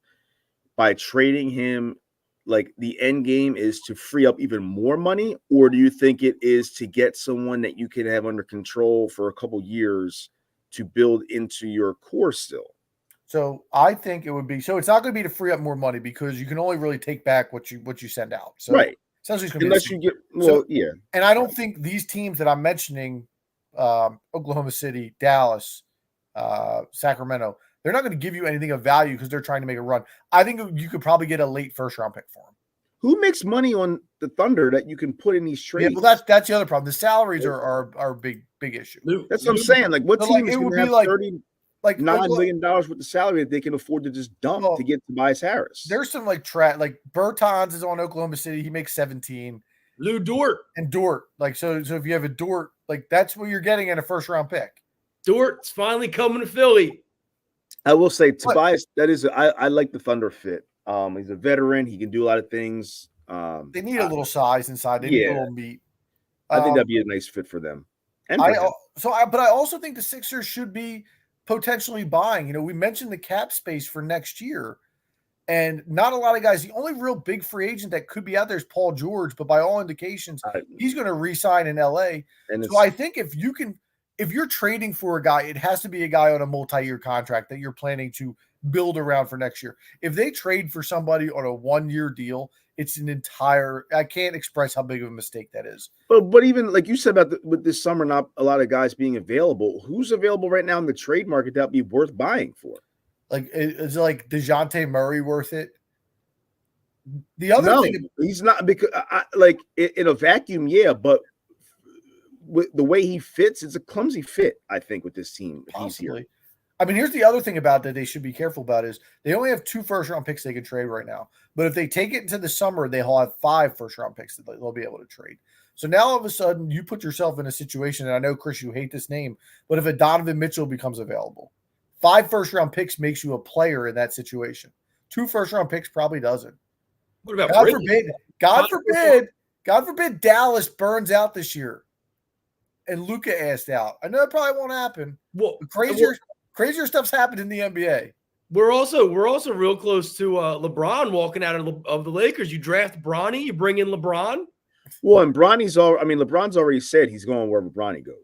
S6: by trading him, like the end game is to free up even more money, or do you think it is to get someone that you can have under control for a couple years to build into your core still?
S1: So I think it would be, so it's not going to be to free up more money because you can only really take back what you send out. So
S6: right.
S1: Essentially it's going to
S6: unless you get, yeah.
S1: And I don't think these teams that I'm mentioning, Oklahoma City, Dallas, Sacramento, they're not going to give you anything of value because they're trying to make a run. I think you could probably get a late first round pick for them.
S6: Who makes money on the Thunder that you can put in these trades?
S1: Yeah, well, that's the other problem. The salaries are a big issue.
S6: That's what I'm saying. Like, what team is going to have $39 million with the salary that they can afford to just dump to get Tobias Harris?
S1: There's some like Bertans is on Oklahoma City. He makes 17.
S2: Lou Dort.
S1: And Dort. Like, so if you have a Dort, like that's what you're getting in a first round pick.
S2: Dort's finally coming to Philly.
S6: I will say Tobias, I like the Thunder fit. He's a veteran. He can do a lot of things.
S1: They need a little size inside. They need a little meat.
S6: I think that'd be a nice fit for them. And
S1: but I also think the Sixers should be potentially buying. We mentioned the cap space for next year, and not a lot of guys. The only real big free agent that could be out there is Paul George, but by all indications, he's going to re-sign in LA. And so I think if you're trading for a guy, it has to be a guy on a multi-year contract that you're planning to build around for next year. If they trade for somebody on a 1-year deal, it's I can't express how big of a mistake that is.
S6: But even like you said about with this summer, not a lot of guys being available. Who's available right now in the trade market that'd be worth buying for?
S1: Like, is like DeJounte Murray worth it? The other thing,
S6: he's not, because in a vacuum, yeah, but with the way he fits, it's a clumsy fit, I think, with this team. He's here.
S1: I mean, here's the other thing about that they should be careful about is they only have 2 first-round picks they can trade right now. But if they take it into the summer, they'll have 5 first-round picks that they'll be able to trade. So now all of a sudden you put yourself in a situation, and I know, Chris, you hate this name, but if a Donovan Mitchell becomes available, 5 first-round picks makes you a player in that situation. 2 first-round picks probably doesn't.
S2: What about
S1: God forbid Dallas burns out this year and Luka asked out. I know that probably won't happen.
S2: Well,
S1: crazier stuff's happened in the NBA.
S2: We're also real close to LeBron walking out of the Lakers. You draft Bronny, you bring in LeBron.
S6: Well, and LeBron's already said he's going wherever Bronny goes.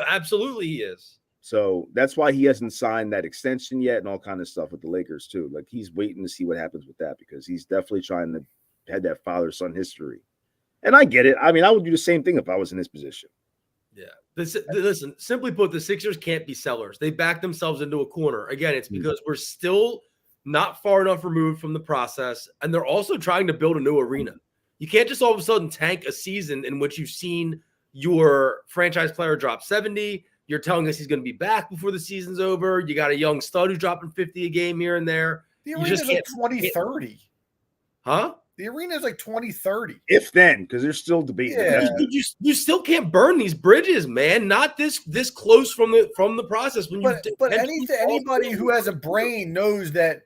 S2: Absolutely, he is.
S6: So that's why he hasn't signed that extension yet and all kind of stuff with the Lakers too. Like, he's waiting to see what happens with that because he's definitely trying to have that father-son history. And I get it. I mean, I would do the same thing if I was in his position.
S2: Yeah. Listen, simply put, the Sixers can't be sellers. They back themselves into a corner. Again, it's because we're still not far enough removed from the process, and they're also trying to build a new arena. You can't just all of a sudden tank a season in which you've seen your franchise player drop 70. You're telling us he's going to be back before the season's over. You got a young stud who's dropping 50 a game here and there.
S1: The arena's like 2030.
S2: Huh?
S1: The arena is like 2030.
S6: If then, because they're still debating.
S1: Yeah.
S2: You still can't burn these bridges, man. Not this close from the process.
S1: But anybody who has a brain knows that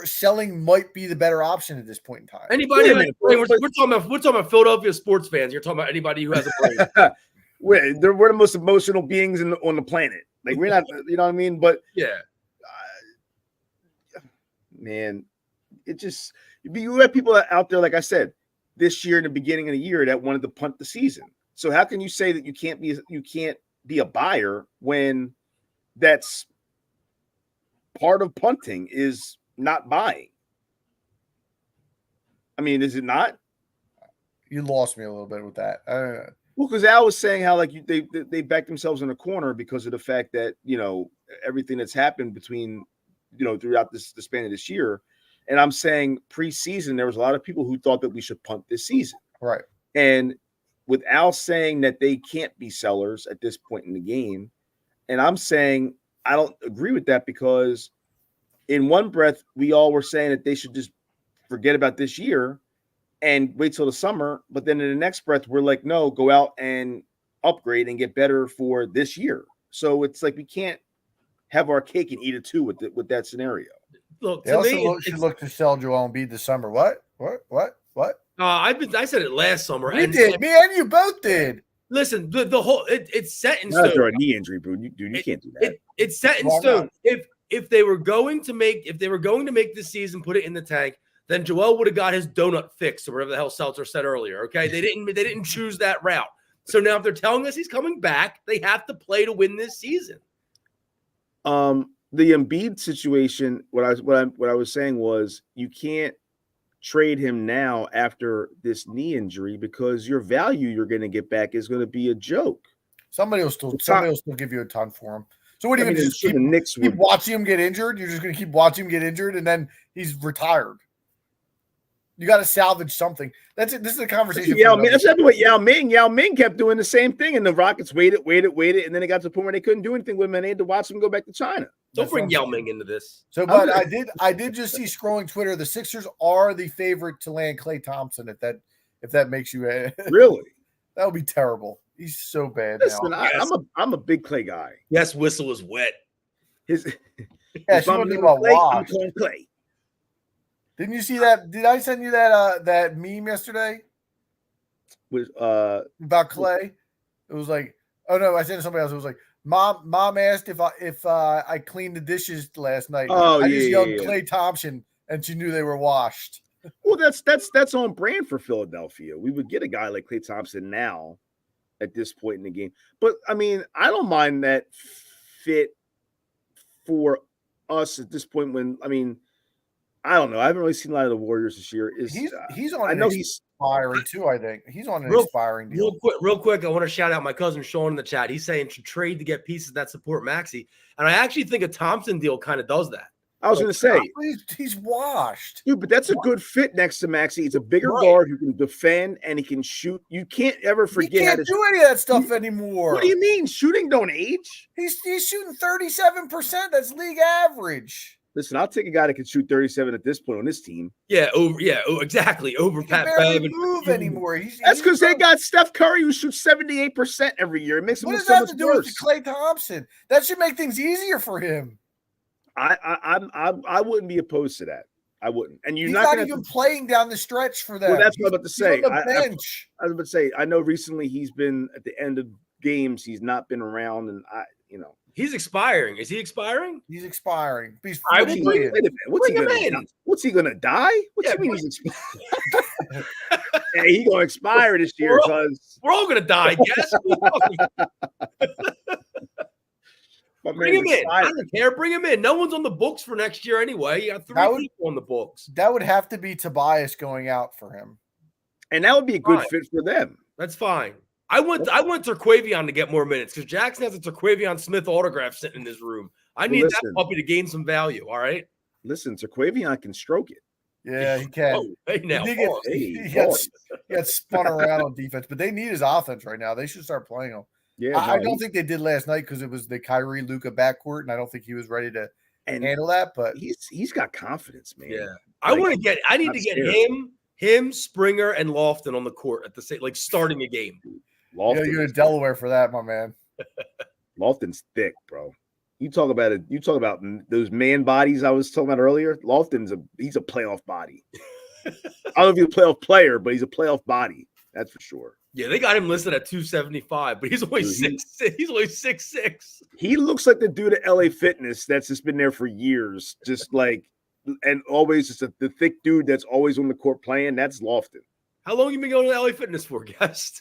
S1: selling might be the better option at this point in time.
S2: Anybody?
S6: Wait a minute,
S2: we're talking about Philadelphia sports fans. You're talking about anybody who has a brain.
S6: We're the most emotional beings on the planet. Like we're not, you know what I mean? But
S2: Yeah.
S6: Man, it just you have people out there, like I said, this year in the beginning of the year that wanted to punt the season. So how can you say that you can't be a buyer when that's part of punting is not buying? I mean, is it not?
S1: You lost me a little bit with that.
S6: Well, because Al was saying how like they backed themselves in a corner because of the fact that everything that's happened between throughout the span of this year. And I'm saying preseason, there was a lot of people who thought that we should punt this season.
S1: Right.
S6: And with Al saying that they can't be sellers at this point in the game, and I'm saying I don't agree with that because in one breath, we all were saying that they should just forget about this year and wait till the summer. But then in the next breath, we're like, no, go out and upgrade and get better for this year. So it's like we can't have our cake and eat it too with that scenario.
S2: Look,
S1: they should look to sell Joel Embiid this summer. What?
S2: I said it last summer.
S1: Me and you both did.
S2: Listen, the whole it's set in stone.
S6: After a knee injury, bro, you can't do that.
S2: It's set in stone. If they were going to make this season, put it in the tank, then Joel would have got his donut fixed or whatever the hell Seltzer said earlier. Okay, they didn't choose that route. So now if they're telling us he's coming back, they have to play to win this season.
S6: The Embiid situation, what I was saying was you can't trade him now after this knee injury because your value you're going to get back is going to be a joke.
S1: Somebody will still give you a ton for him. So what do you just keep watching him get injured? You're just going to keep watching him get injured, and then he's retired. You got to salvage something. That's it. This is a conversation.
S6: That's exactly what Yao Ming kept doing the same thing, and the Rockets waited, and then it got to the point where they couldn't do anything with him, and they had to watch him go back to China.
S2: Don't bring Yao Ming into this.
S1: So, but I did just see scrolling Twitter. The Sixers are the favorite to land Klay Thompson. If that makes you
S6: really,
S1: that would be terrible. He's so bad.
S6: Listen,
S1: now.
S6: I'm a big Klay guy.
S2: Yes, whistle is wet.
S1: She wasn't about wash.
S6: Klay.
S1: Didn't you see that? Did I send you that meme yesterday? About Klay? It was like, oh no, I sent it to somebody else. It was like, Mom asked if I cleaned the dishes last night. I just yelled Klay Thompson, and she knew they were washed.
S6: Well, that's on brand for Philadelphia. We would get a guy like Klay Thompson now at this point in the game. But I mean, I don't mind that fit for us at this point when I don't know. I haven't really seen a lot of the Warriors this year.
S1: He's on. I know he's expiring too. I think he's on an expiring deal.
S2: Real quick, I want to shout out my cousin Sean in the chat. He's saying to trade to get pieces that support Maxey, and I actually think a Thompson deal kind of does that.
S6: I was going to say
S1: he's washed,
S6: dude, but that's a good fit next to Maxey. He's a bigger guard who can defend and he can shoot. You can't ever forget.
S1: He can't do any of that stuff anymore.
S6: What do you mean? Shooting don't age.
S1: He's shooting 37%. That's league average.
S6: Listen, I'll take a guy that can shoot 37 at this point on this team.
S2: Exactly. Over Pat
S1: Bev. He move anymore.
S6: That's because they got Steph Curry who shoots 78% every year. It makes him so much worse. What does that have to do with
S1: Klay Thompson? That should make things easier for him.
S6: I wouldn't be opposed to that. I wouldn't. And
S1: he's not even playing down the stretch for that.
S6: Well, that's what I was about to say.
S1: He's on the bench.
S6: I was about to say. I know recently he's been at the end of games. He's not been around, and
S2: he's expiring. Is he expiring?
S1: He's expiring. He's
S6: wait a minute. What's he gonna die? What do you mean he's expiring? Hey, he's gonna expire this year because
S2: we're all gonna die. Guess. Bring him in. I don't care. Bring him in. No one's on the books for next year anyway. You got three people on the books.
S1: That would have to be Tobias going out for him,
S6: and that would be a good fit for them.
S2: That's fine. I want Terquavion to get more minutes because Jackson has a Terquavion Smith autograph sitting in his room. I need that puppy to gain some value. All right.
S6: Listen, Terquavion can stroke it.
S1: Yeah, he can.
S2: Oh, hey, now.
S1: He got spun around on defense, but they need his offense right now. They should start playing him.
S6: Yeah,
S1: I don't think they did last night because it was the Kyrie Luka backcourt, and I don't think he was ready to handle that. But
S6: he's got confidence, man.
S2: Yeah, I need to get him, Springer, and Lofton on the court at the same, like starting a game.
S1: Lofton, you're in Delaware for that, my man.
S6: Lofton's thick, bro. You talk about it. You talk about those man bodies I was talking about earlier. Lofton's he's a playoff body. I don't know if he's a playoff player, but he's a playoff body. That's for sure.
S2: Yeah, they got him listed at 275, but he's only
S6: Dude,
S2: 6'6". He's only 6'6".
S6: He looks like the dude at LA Fitness that's just been there for years, just like, and always just the thick dude that's always on the court playing. That's Lofton.
S2: How long you been going to LA Fitness for, guest?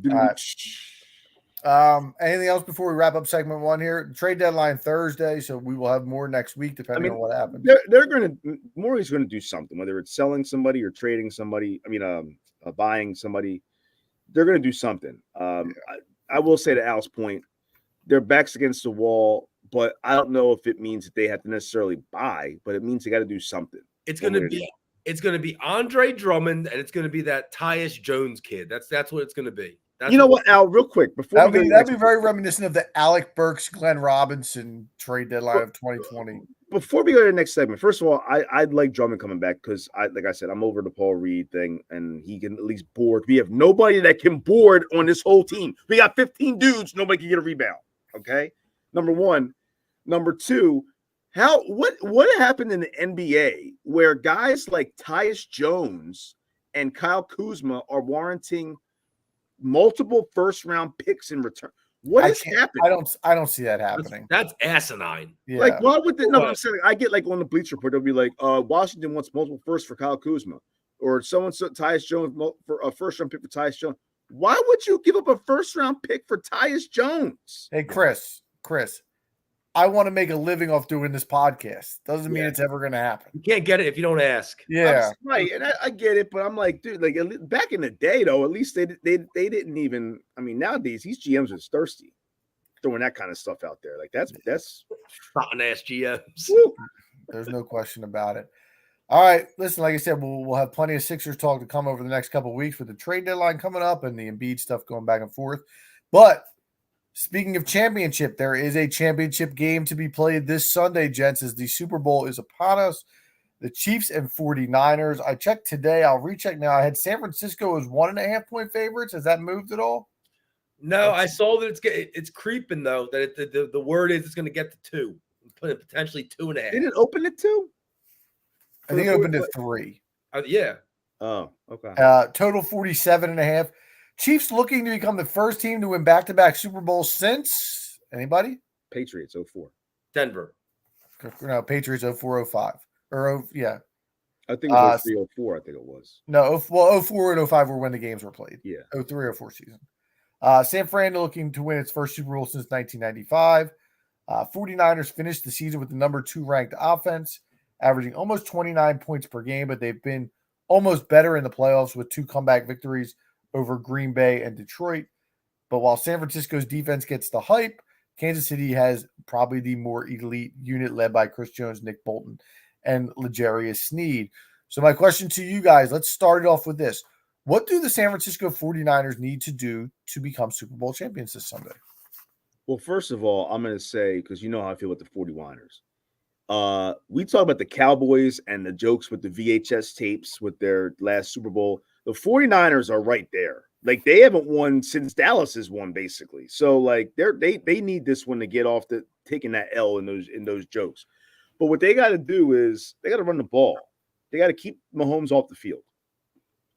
S6: Dude,
S1: Anything else before we wrap up segment 1 here? Trade deadline Thursday, so we will have more next week depending on what happens.
S6: they're going to Morey's going to do something, whether it's selling somebody or trading somebody. Buying somebody. They're going to do something. I will say to Al's point, their backs against the wall, but I don't know if it means that they have to necessarily buy, but it means they got to do something.
S2: It's going to be Andre Drummond, and it's going to be that Tyus Jones kid. That's what it's going to be.
S6: You know what, Al? Real quick, before
S1: that'd be very reminiscent of the Alec Burks, Glenn Robinson trade deadline of 2020.
S6: Before we go to the next segment, first of all, I'd like Drummond coming back because like I said, I'm over the Paul Reed thing, and he can at least board. We have nobody that can board on this whole team. We got 15 dudes. Nobody can get a rebound. Okay, number one. Number two, what happened in the NBA where guys like Tyus Jones and Kyle Kuzma are warranting multiple first-round picks in return? What has happened?
S1: I don't see that happening.
S2: That's asinine.
S1: Yeah.
S6: Like, why would no? I'm saying I get like on the Bleacher Report, they'll be like, Washington wants multiple firsts for Kyle Kuzma, or someone said Tyus Jones for a first-round pick for Tyus Jones. Why would you give up a first-round pick for Tyus Jones?
S1: Hey, Chris, I want to make a living off doing this podcast. Doesn't mean it's ever going to happen.
S2: You can't get it if you don't ask.
S1: Yeah,
S6: right. And I get it, but I'm like, dude, like back in the day, though, at least they didn't even. I mean, nowadays these GMs are thirsty, throwing that kind of stuff out there. Like that's
S2: rotten ass GMs.
S1: There's no question about it. All right, listen, like I said, we'll have plenty of Sixers talk to come over the next couple of weeks with the trade deadline coming up and the Embiid stuff going back and forth. But speaking of championship, there is a championship game to be played this Sunday, gents, as the Super Bowl is upon us. The Chiefs and 49ers. I checked today. I'll recheck now. I had San Francisco as 1.5-point favorites. Has that moved at all?
S2: No, I saw that it's creeping, though, that the word is it's going to get to 2. Potentially 2.5.
S6: Did it open at 2?
S1: I think it opened at 3.
S2: Yeah.
S6: Oh, okay.
S1: Total 47.5. Chiefs looking to become the first team to win back-to-back Super Bowls since anybody?
S6: Patriots 04.
S2: Denver.
S1: No, Patriots 04-05. Yeah.
S6: I think it was 03-04, I think it was.
S1: No, 04 and 05 were when the games were played.
S6: Yeah.
S1: 03-04 season. San Fran looking to win its first Super Bowl since 1995. 49ers finished the season with the number 2 ranked offense, averaging almost 29 points per game, but they've been almost better in the playoffs with 2 comeback victories over Green Bay and Detroit. But while San Francisco's defense gets the hype, Kansas City has probably the more elite unit led by Chris Jones, Nick Bolton, and L'Jarius Sneed. So my question to you guys, let's start it off with this. What do the San Francisco 49ers need to do to become Super Bowl champions this Sunday?
S6: Well, first of all, I'm going to say, because you know how I feel about the 49ers. We talk about the Cowboys and the jokes with the VHS tapes with their last Super Bowl. The 49ers are right there. Like, they haven't won since Dallas has won, basically. So, like, they need this one to get off the taking that L in those jokes. But what they got to do is they got to run the ball. They got to keep Mahomes off the field.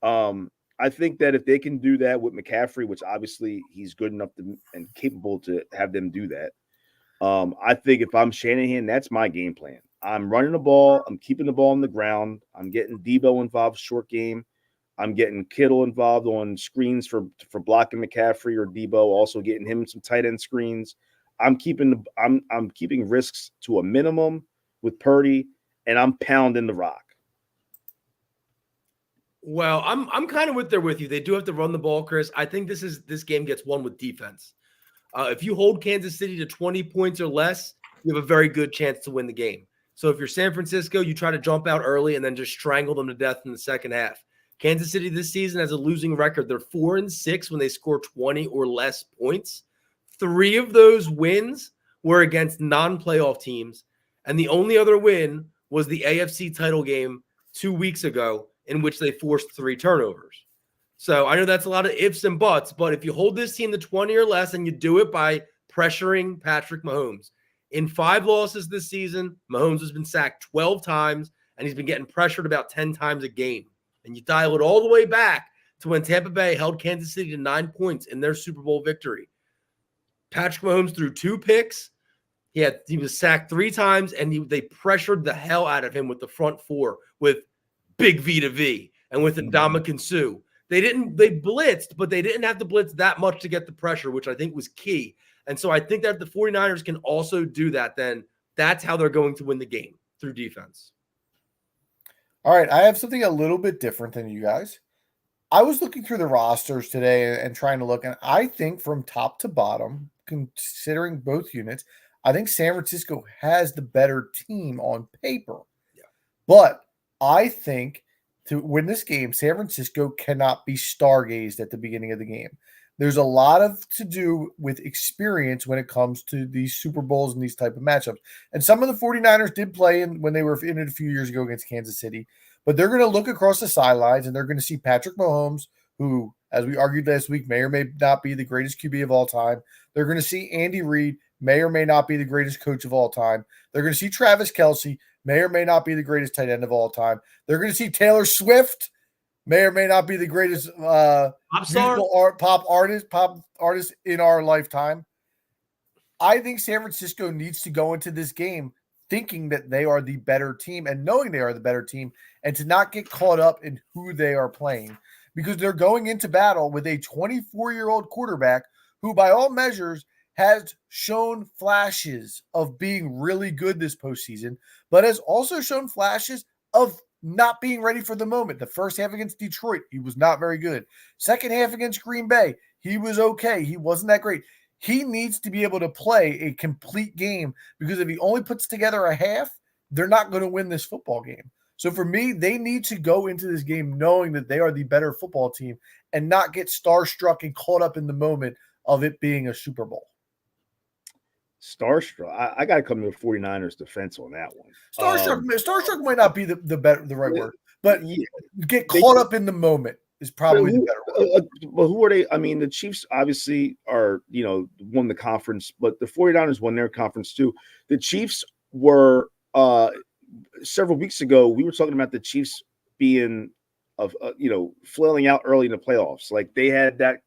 S6: I think that if they can do that with McCaffrey, which obviously he's good enough and capable to have them do that, I think if I'm Shanahan, that's my game plan. I'm running the ball. I'm keeping the ball on the ground. I'm getting Debo involved short game. I'm getting Kittle involved on screens for blocking McCaffrey or Debo, also getting him some tight end screens. I'm keeping risks to a minimum with Purdy, and I'm pounding the rock.
S2: Well, I'm kind of with you. They do have to run the ball, Chris. I think this game gets won with defense. If you hold Kansas City to 20 points or less, you have a very good chance to win the game. So if you're San Francisco, you try to jump out early and then just strangle them to death in the second half. Kansas City this season has a losing record. They're 4-6 when they score 20 or less points. 3 of those wins were against non-playoff teams, and the only other win was the AFC title game 2 weeks ago, in which they forced 3 turnovers. So I know that's a lot of ifs and buts, but if you hold this team to 20 or less and you do it by pressuring Patrick Mahomes, in 5 losses this season, Mahomes has been sacked 12 times and he's been getting pressured about 10 times a game. And you dial it all the way back to when Tampa Bay held Kansas City to 9 points in their Super Bowl victory. Patrick Mahomes threw 2 picks. He was sacked 3 times, and they pressured the hell out of him with the front 4 with Big V to V and with Ndamukong Suh. They blitzed, but they didn't have to blitz that much to get the pressure, which I think was key. And so I think that if the 49ers can also do that, then that's how they're going to win the game, through defense.
S1: All right, I have something a little bit different than you guys. I was looking through the rosters today and trying to look, and I think from top to bottom, considering both units, I think San Francisco has the better team on paper.
S2: Yeah.
S1: But I think to win this game, San Francisco cannot be stargazed at the beginning of the game. There's a lot to do with experience when it comes to these Super Bowls and these type of matchups. And some of the 49ers did play when they were in it a few years ago against Kansas City. But they're going to look across the sidelines and they're going to see Patrick Mahomes, who, as we argued last week, may or may not be the greatest QB of all time. They're going to see Andy Reid, may or may not be the greatest coach of all time. They're going to see Travis Kelce, may or may not be the greatest tight end of all time. They're going to see Taylor Swift, may or may not be the greatest pop artist in our lifetime. I think San Francisco needs to go into this game thinking that they are the better team and knowing they are the better team, and to not get caught up in who they are playing, because they're going into battle with a 24-year-old quarterback who, by all measures, has shown flashes of being really good this postseason, but has also shown flashes of not being ready for the moment. The first half against Detroit, he was not very good. Second half against Green Bay, he was okay. He wasn't that great. He needs to be able to play a complete game, because if he only puts together a half, they're not going to win this football game. So for me, they need to go into this game knowing that they are the better football team and not get starstruck and caught up in the moment of it being a Super Bowl.
S6: Starstruck. I got to come to the 49ers defense on that one.
S1: Starstruck might not be the right word, but get caught up in the moment is probably the better word.
S6: But who are they? I mean, the Chiefs obviously are, won the conference, but the 49ers won their conference too. The Chiefs were several weeks ago, we were talking about the Chiefs being flailing out early in the playoffs. Like they had that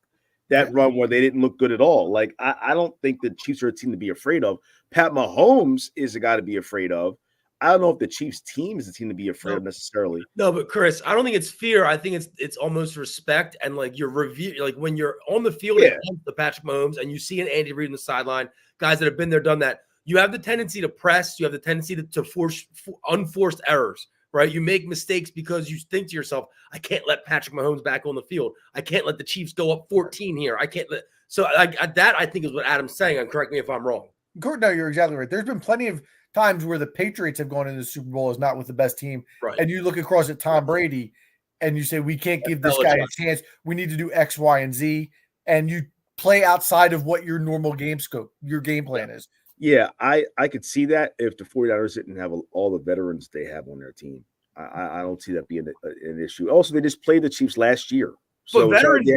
S6: run where they didn't look good at all. Like I don't think the Chiefs are a team to be afraid of. Pat Mahomes is a guy to be afraid of. I don't know if the Chiefs team is a team to be afraid of necessarily.
S2: No, but Chris, I don't think it's fear. I think it's almost respect, and like your review, like when you're on the field against the Patrick Mahomes and you see an Andy Reid on the sideline, guys that have been there, done that. You have the tendency to press. You have the tendency to force unforced errors, right? You make mistakes because you think to yourself, I can't let Patrick Mahomes back on the field. I can't let the Chiefs go up 14 here. I can't let. So that I think is what Adam's saying. And correct me if I'm wrong.
S1: No, you're exactly right. There's been plenty of times where the Patriots have gone into the Super Bowl as not with the best team.
S2: Right.
S1: And you look across at Tom Brady and you say, we can't give this guy a chance. We need to do X, Y, and Z. And you play outside of what your normal game scope, your game plan is.
S6: Yeah, I could see that if the 49ers didn't have all the veterans they have on their team. I don't see that being an issue. Also, they just played the Chiefs last year. So
S2: veterans,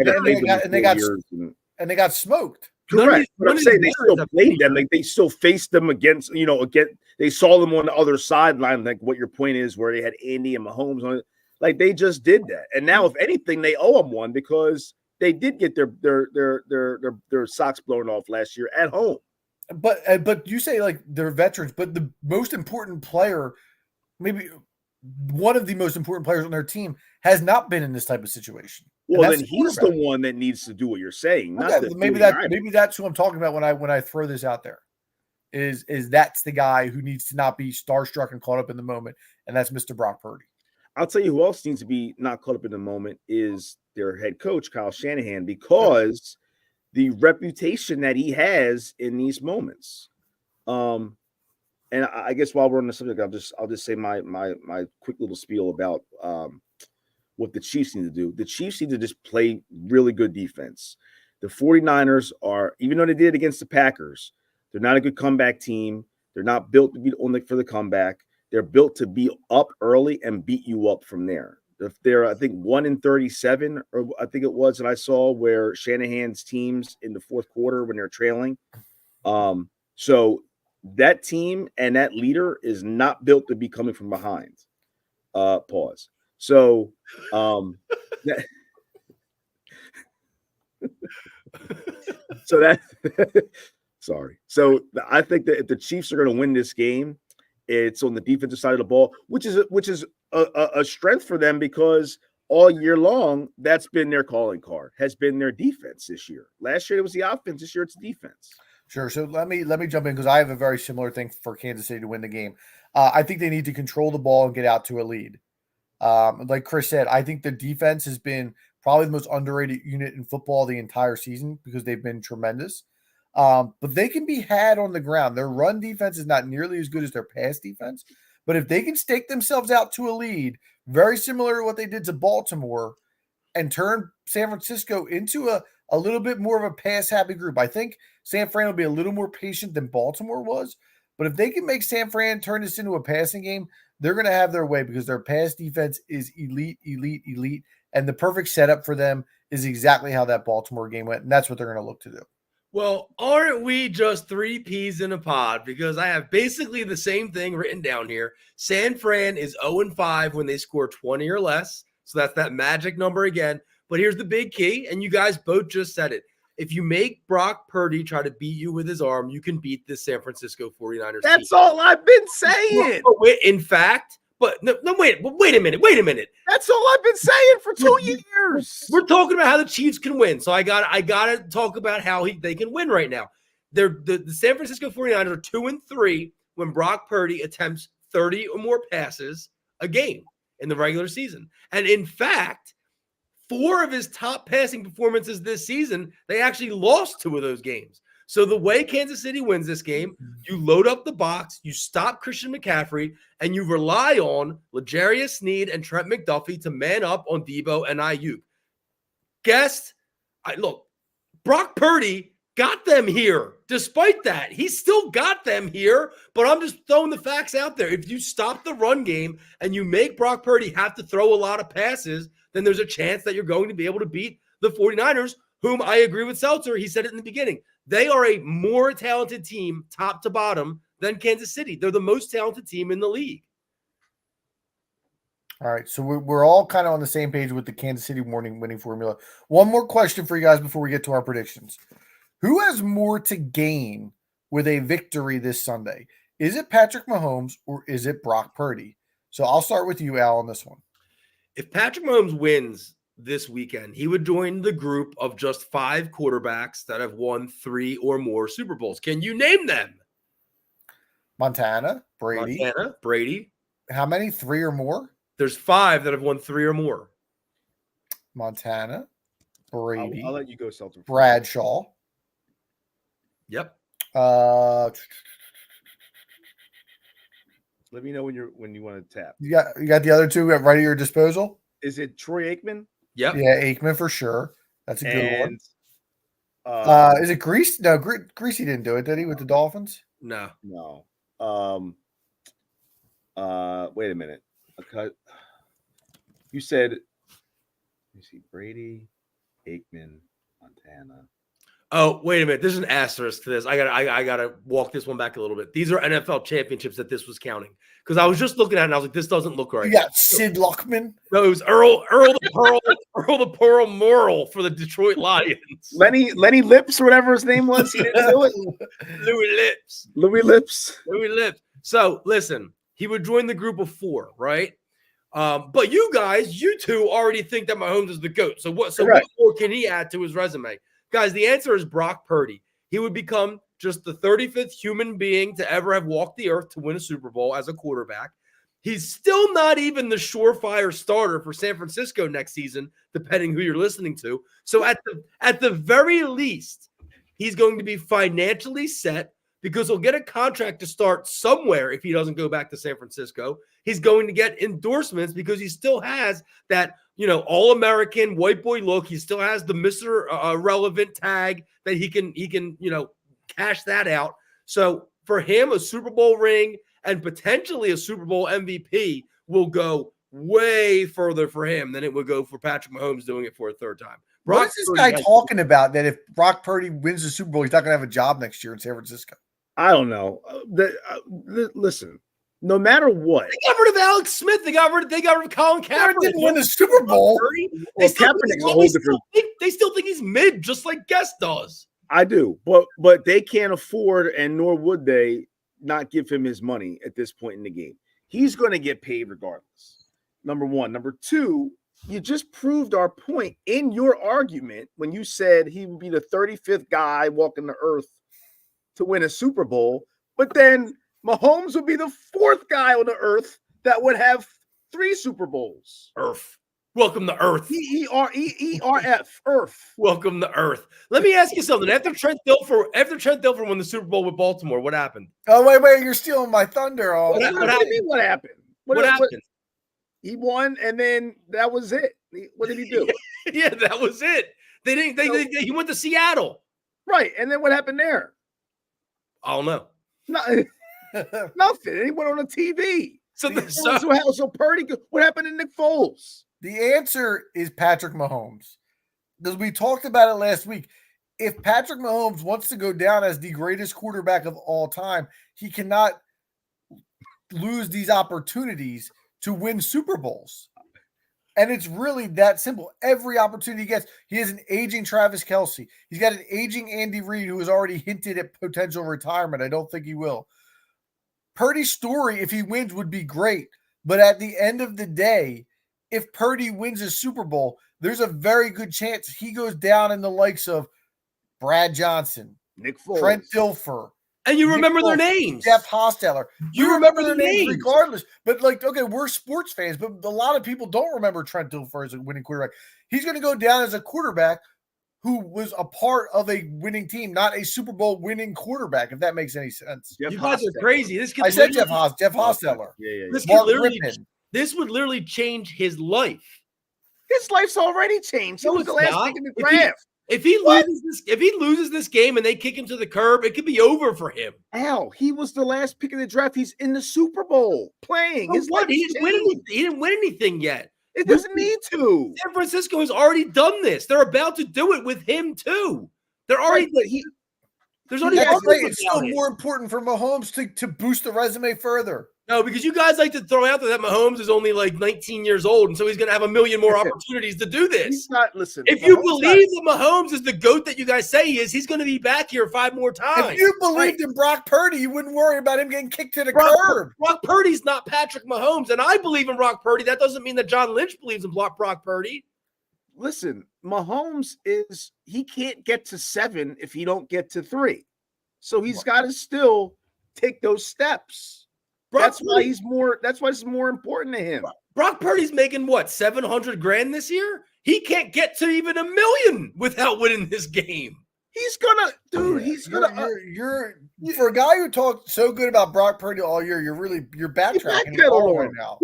S1: they got smoked.
S6: Correct. But I'm saying they still played them. Like they still faced them against, they saw them on the other sideline. Like what your point is, where they had Andy and Mahomes on it. Like they just did that. And now, if anything, they owe them one because they did get their socks blown off last year at home.
S1: But you say like they're veterans, but the most important player, maybe one of the most important players on their team, has not been in this type of situation.
S6: Well, then he's the one that needs to do what you're saying.
S1: Maybe that's who I'm talking about when I throw this out there. Is that's the guy who needs to not be starstruck and caught up in the moment, and that's Mr. Brock Purdy.
S6: I'll tell you who else needs to be not caught up in the moment is their head coach, Kyle Shanahan, because the reputation that he has in these moments. And I guess while we're on the subject, I'll just say my quick little spiel about what the Chiefs need to do. The Chiefs need to just play really good defense. The 49ers are, even though they did it against the Packers, they're not a good comeback team. They're not built to be for the comeback. They're built to be up early and beat you up from there. If they're, I think 1-37, or I think it was that I saw where Shanahan's teams in the fourth quarter when they're trailing. So that team and that leader is not built to be coming from behind. Pause. So that, so that sorry. So I think that if the Chiefs are going to win this game, it's on the defensive side of the ball, which is a strength for them because all year long that's been their calling card, has been their defense this year. Last year it was the offense. This year it's defense.
S1: Sure. So let me jump in because I have a very similar thing for Kansas City to win the game. I think they need to control the ball and get out to a lead. Like Chris said, I think the defense has been probably the most underrated unit in football the entire season because they've been tremendous. But they can be had on the ground. Their run defense is not nearly as good as their pass defense. But if they can stake themselves out to a lead, very similar to what they did to Baltimore, and turn San Francisco into a little bit more of a pass-happy group, I think San Fran will be a little more patient than Baltimore was. But if they can make San Fran turn this into a passing game, they're going to have their way because their pass defense is elite. And the perfect setup for them is exactly how that Baltimore game went. And that's what they're going to look to do.
S2: Well, aren't we just three peas in a pod? Because I have basically the same thing written down here. San Fran is 0-5 when they score 20 or less. So that's that magic number again. But here's the big key, and you guys both just said it. If you make Brock Purdy try to beat you with his arm, you can beat the San Francisco 49ers.
S6: That's all I've been saying.
S2: In fact, wait a minute.
S6: That's all I've been saying for 2 years.
S2: We're talking about how the Chiefs can win. So I got to talk about how they can win right now. The San Francisco 49ers are 2-3 when Brock Purdy attempts 30 or more passes a game in the regular season. And in fact, 4 of his top passing performances this season, they actually lost 2 of those games. So the way Kansas City wins this game, you load up the box, you stop Christian McCaffrey, and you rely on L'Jarius Sneed and Trent McDuffie to man up on Debo and Ayuk. Look, Brock Purdy got them here. Despite that, he still got them here, but I'm just throwing the facts out there. If you stop the run game and you make Brock Purdy have to throw a lot of passes, then there's a chance that you're going to be able to beat the 49ers, whom I agree with Seltzer. He said it in the beginning. They are a more talented team, top to bottom, than Kansas City. They're the most talented team in the league.
S1: All right, so we're all kind of on the same page with the Kansas City morning winning formula. One more question for you guys before we get to our predictions. Who has more to gain with a victory this Sunday? Is it Patrick Mahomes or is it Brock Purdy? So I'll start with you, Al, on this one.
S2: If Patrick Mahomes wins this weekend, he would join the group of just 5 quarterbacks that have won 3 or more Super Bowls. Can you name them?
S1: Montana, Brady. How many? 3 or more?
S2: There's 5 that have won 3 or more.
S1: Montana, Brady.
S6: I'll let you go, Seltzer.
S1: Bradshaw.
S2: Yep.
S6: Let me know when you want to tap.
S1: You got the other 2 right at your disposal?
S6: Is it Troy Aikman?
S2: Yep.
S1: Yeah, Aikman for sure. That's a good one. Is it Grease? No, Greasy didn't do it, did he, with the Dolphins?
S2: No.
S6: Wait a minute. You said, let me see, Brady, Aikman, Montana.
S2: Oh, wait a minute. There's an asterisk to this. I gotta walk this one back a little bit. These are NFL championships that this was counting. Because I was just looking at it and I was like, this doesn't look right.
S1: You got Sid Luckman.
S2: No, it was Earl the Pearl Morrill for the Detroit Lions.
S6: Lenny Lips or whatever his name was. He didn't do it. Louis Lips.
S2: So listen, he would join the group of 4, right? But you two already think that Mahomes is the GOAT. So what more can he add to his resume? Guys, the answer is Brock Purdy. He would become just the 35th human being to ever have walked the earth to win a Super Bowl as a quarterback. He's still not even the surefire starter for San Francisco next season, depending who you're listening to. So at the very least, he's going to be financially set because he'll get a contract to start somewhere if he doesn't go back to San Francisco. He's going to get endorsements because he still has that, all-American white boy look. He still has the Mr. Relevant tag that he can, cash that out. So for him, a Super Bowl ring and potentially a Super Bowl MVP will go way further for him than it would go for Patrick Mahomes doing it for a third time.
S1: What is this guy talking about? That if Brock Purdy wins the Super Bowl, he's not going to have a job next year in San Francisco.
S6: I don't know. Listen, no matter what,
S2: they got rid of Alex Smith. They got rid of Colin Kaepernick.
S1: Didn't win the Super Bowl.
S6: Well, Kaepernick's a whole different.
S2: They still think he's mid, just like Guest does.
S6: I do, but they can't afford, and nor would they not give him his money at this point in the game. He's going to get paid regardless. Number one. Number two, you just proved our point in your argument when you said he would be the 35th guy walking the earth to win a Super Bowl, but then Mahomes would be the 4th guy on the earth that would have 3 Super Bowls.
S2: Earth. Welcome to Earth.
S6: E-E-R-F. Earth.
S2: Welcome to Earth. Let me ask you something. After Trent Dilfer won the Super Bowl with Baltimore, what happened?
S1: Oh, wait, you're stealing my thunder.
S6: What happened? What happened?
S2: What happened?
S6: He won, and then that was it. What did he do?
S2: Yeah, that was it. They didn't. He went to Seattle.
S6: Right, and then what happened there?
S2: I don't know.
S6: Nothing. He went on the TV. So Purdy. What happened to Nick Foles?
S1: The answer is Patrick Mahomes. Because we talked about it last week. If Patrick Mahomes wants to go down as the greatest quarterback of all time, he cannot lose these opportunities to win Super Bowls. And it's really that simple. Every opportunity he gets, he has an aging Travis Kelce. He's got an aging Andy Reid who has already hinted at potential retirement. I don't think he will. Purdy's story, if he wins, would be great. But at the end of the day, if Purdy wins a Super Bowl, there's a very good chance he goes down in the likes of Brad Johnson,
S6: Nick Foles,
S1: Trent Dilfer.
S2: And you remember their names.
S1: Jeff Hostetler.
S2: You remember their names
S1: regardless. But okay, we're sports fans, but a lot of people don't remember Trent Dilfer as a winning quarterback. He's going to go down as a quarterback who was a part of a winning team, not a Super Bowl winning quarterback, if that makes any sense.
S2: You guys are crazy.
S1: I said Jeff Hostetler.
S6: Yeah.
S2: This would literally change his life.
S6: His life's already changed. He was the last pick in the draft.
S2: If he loses this game and they kick him to the curb, it could be over for him.
S6: Al, he was the last pick in the draft. He's in the Super Bowl playing.
S2: He didn't win anything yet.
S6: It doesn't need to.
S2: San Francisco has already done this. They're about to do it with him too. They're already. There's only.
S1: It's still more important for Mahomes to boost the resume further.
S2: No, because you guys like to throw out there that Mahomes is only like 19 years old, and so he's going to have a million more opportunities to do this.
S6: He's not, listen.
S2: If you believe that Mahomes is the GOAT that you guys say he is, he's going to be back here 5 more times.
S1: If you believed in Brock Purdy, you wouldn't worry about him getting kicked to the curb.
S2: Brock Purdy's not Patrick Mahomes, and I believe in Brock Purdy. That doesn't mean that John Lynch believes in Brock Purdy.
S6: Listen, Mahomes he can't get to 7 if he don't get to 3. So he's got to still take those steps. That's why it's more important to him.
S2: Brock Purdy's making what, $700,000 this year? He can't get to even $1 million without winning this game.
S6: He's gonna, dude. He's gonna.
S1: You're for a guy who talked so good about Brock Purdy all year. You're backtracking right now.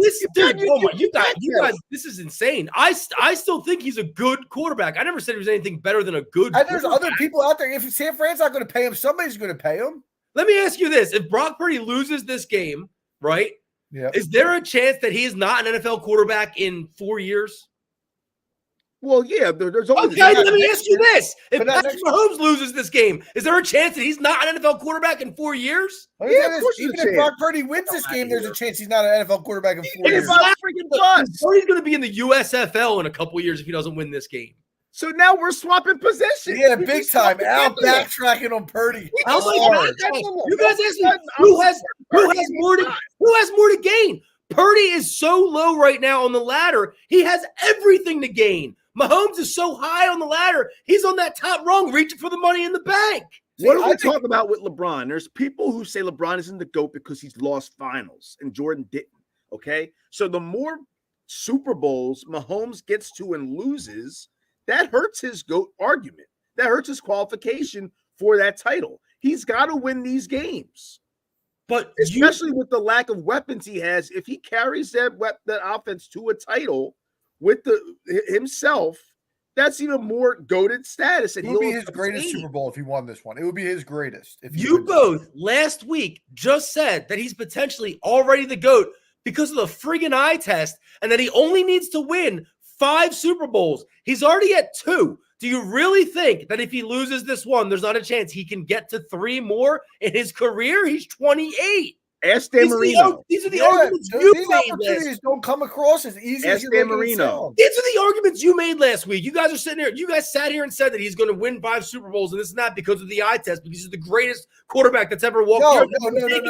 S2: You guys, this is insane. I still think he's a good quarterback. I never said he was anything better than a good.
S1: And there's other people out there. If San Fran's not going to pay him, somebody's going to pay him.
S2: Let me ask you this: if Brock Purdy loses this game, right?
S1: Yeah.
S2: Is there a chance that he is not an NFL quarterback in 4 years?
S6: Well, yeah. There's always.
S2: Okay, let me ask you this: if Patrick Mahomes loses this game, is there a chance that he's not an NFL quarterback in 4 years?
S6: Yeah, of course.
S1: Even if Brock Purdy wins this game, there's a chance he's not an NFL quarterback in 4 years.
S2: Purdy's going to be in the USFL in a couple years if he doesn't win this game.
S6: So now we're swapping positions.
S1: Yeah, big time. Al backtracking on Purdy.
S2: You guys ask me who has more to gain? Purdy is so low right now on the ladder. He has everything to gain. Mahomes is so high on the ladder. He's on that top rung, reaching for the money in the bank.
S6: What are we talking about with LeBron? There's people who say LeBron isn't the GOAT because he's lost finals and Jordan didn't. Okay, so the more Super Bowls Mahomes gets to and loses, that hurts his GOAT argument. That hurts his qualification for that title. He's got to win these games. But especially with the lack of weapons he has, if he carries that offense to a title with himself, that's even more goated status. And
S1: it would be his greatest Super Bowl if he won this one. It would be his greatest.
S2: You both last week just said that he's potentially already the GOAT because of the friggin' eye test, and that he only needs to win 5 Super Bowls. He's already at 2. Do you really think that if he loses this one, there's not a chance he can get to 3 more in his career? He's 28.
S6: Ask Dan Marino.
S2: These are the arguments you
S1: these
S2: made
S1: opportunities don't come across as easy as
S6: Ask
S1: you're
S6: Dan
S1: making it
S6: Marino.
S1: sound.
S2: These are the arguments you made last week. You guys are sitting here. You guys sat here and said that he's going to win 5 Super Bowls and this and that because of the eye test, because he's the greatest quarterback that's ever walked here.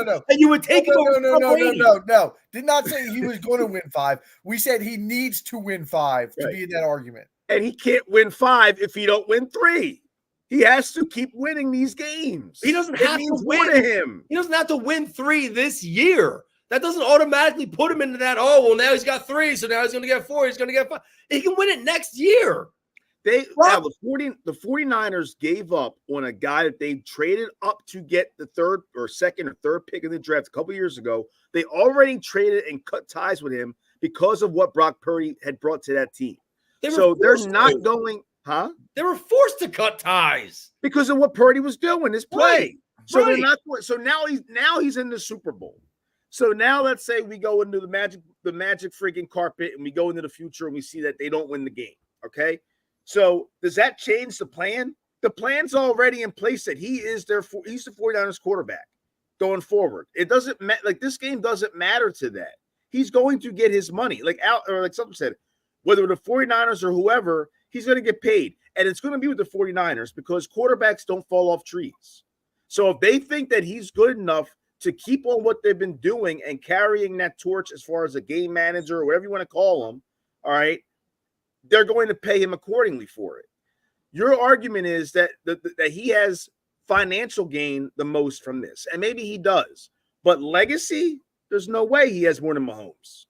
S1: No.
S2: And you would take him over Tom Brady.
S1: No. Did not say he was going to win 5. We said he needs to win 5 to be in that argument.
S6: And he can't win 5 if he don't win 3. He has to keep winning these games.
S2: He doesn't have to
S6: more
S2: win.
S6: to him.
S2: He doesn't have to win 3 this year. That doesn't automatically put him into that, oh, well, now he's got 3, so now he's going to get 4, he's going to get 5. He can win it next year.
S6: Now the 49ers gave up on a guy that they traded up to get the 3rd or 2nd or 3rd pick in the draft a couple years ago. They already traded and cut ties with him because of what Brock Purdy had brought to that team. They're not going, huh?
S2: They were forced to cut ties
S6: because of what Purdy was doing, his play.
S2: Right.
S6: They're not. So now he's in the Super Bowl. So now let's say we go into the magic freaking carpet and we go into the future and we see that they don't win the game. Okay. So does that change the plan? The plan's already in place that he's the 49ers quarterback going forward. It doesn't matter. Like, this game doesn't matter to that. He's going to get his money. Like something said, whether the 49ers or whoever, he's going to get paid. And it's going to be with the 49ers because quarterbacks don't fall off trees. So if they think that he's good enough to keep on what they've been doing and carrying that torch as far as a game manager or whatever you want to call him, all right, they're going to pay him accordingly for it. Your argument is that he has financial gain the most from this, and maybe he does. But legacy, there's no way he has more than Mahomes.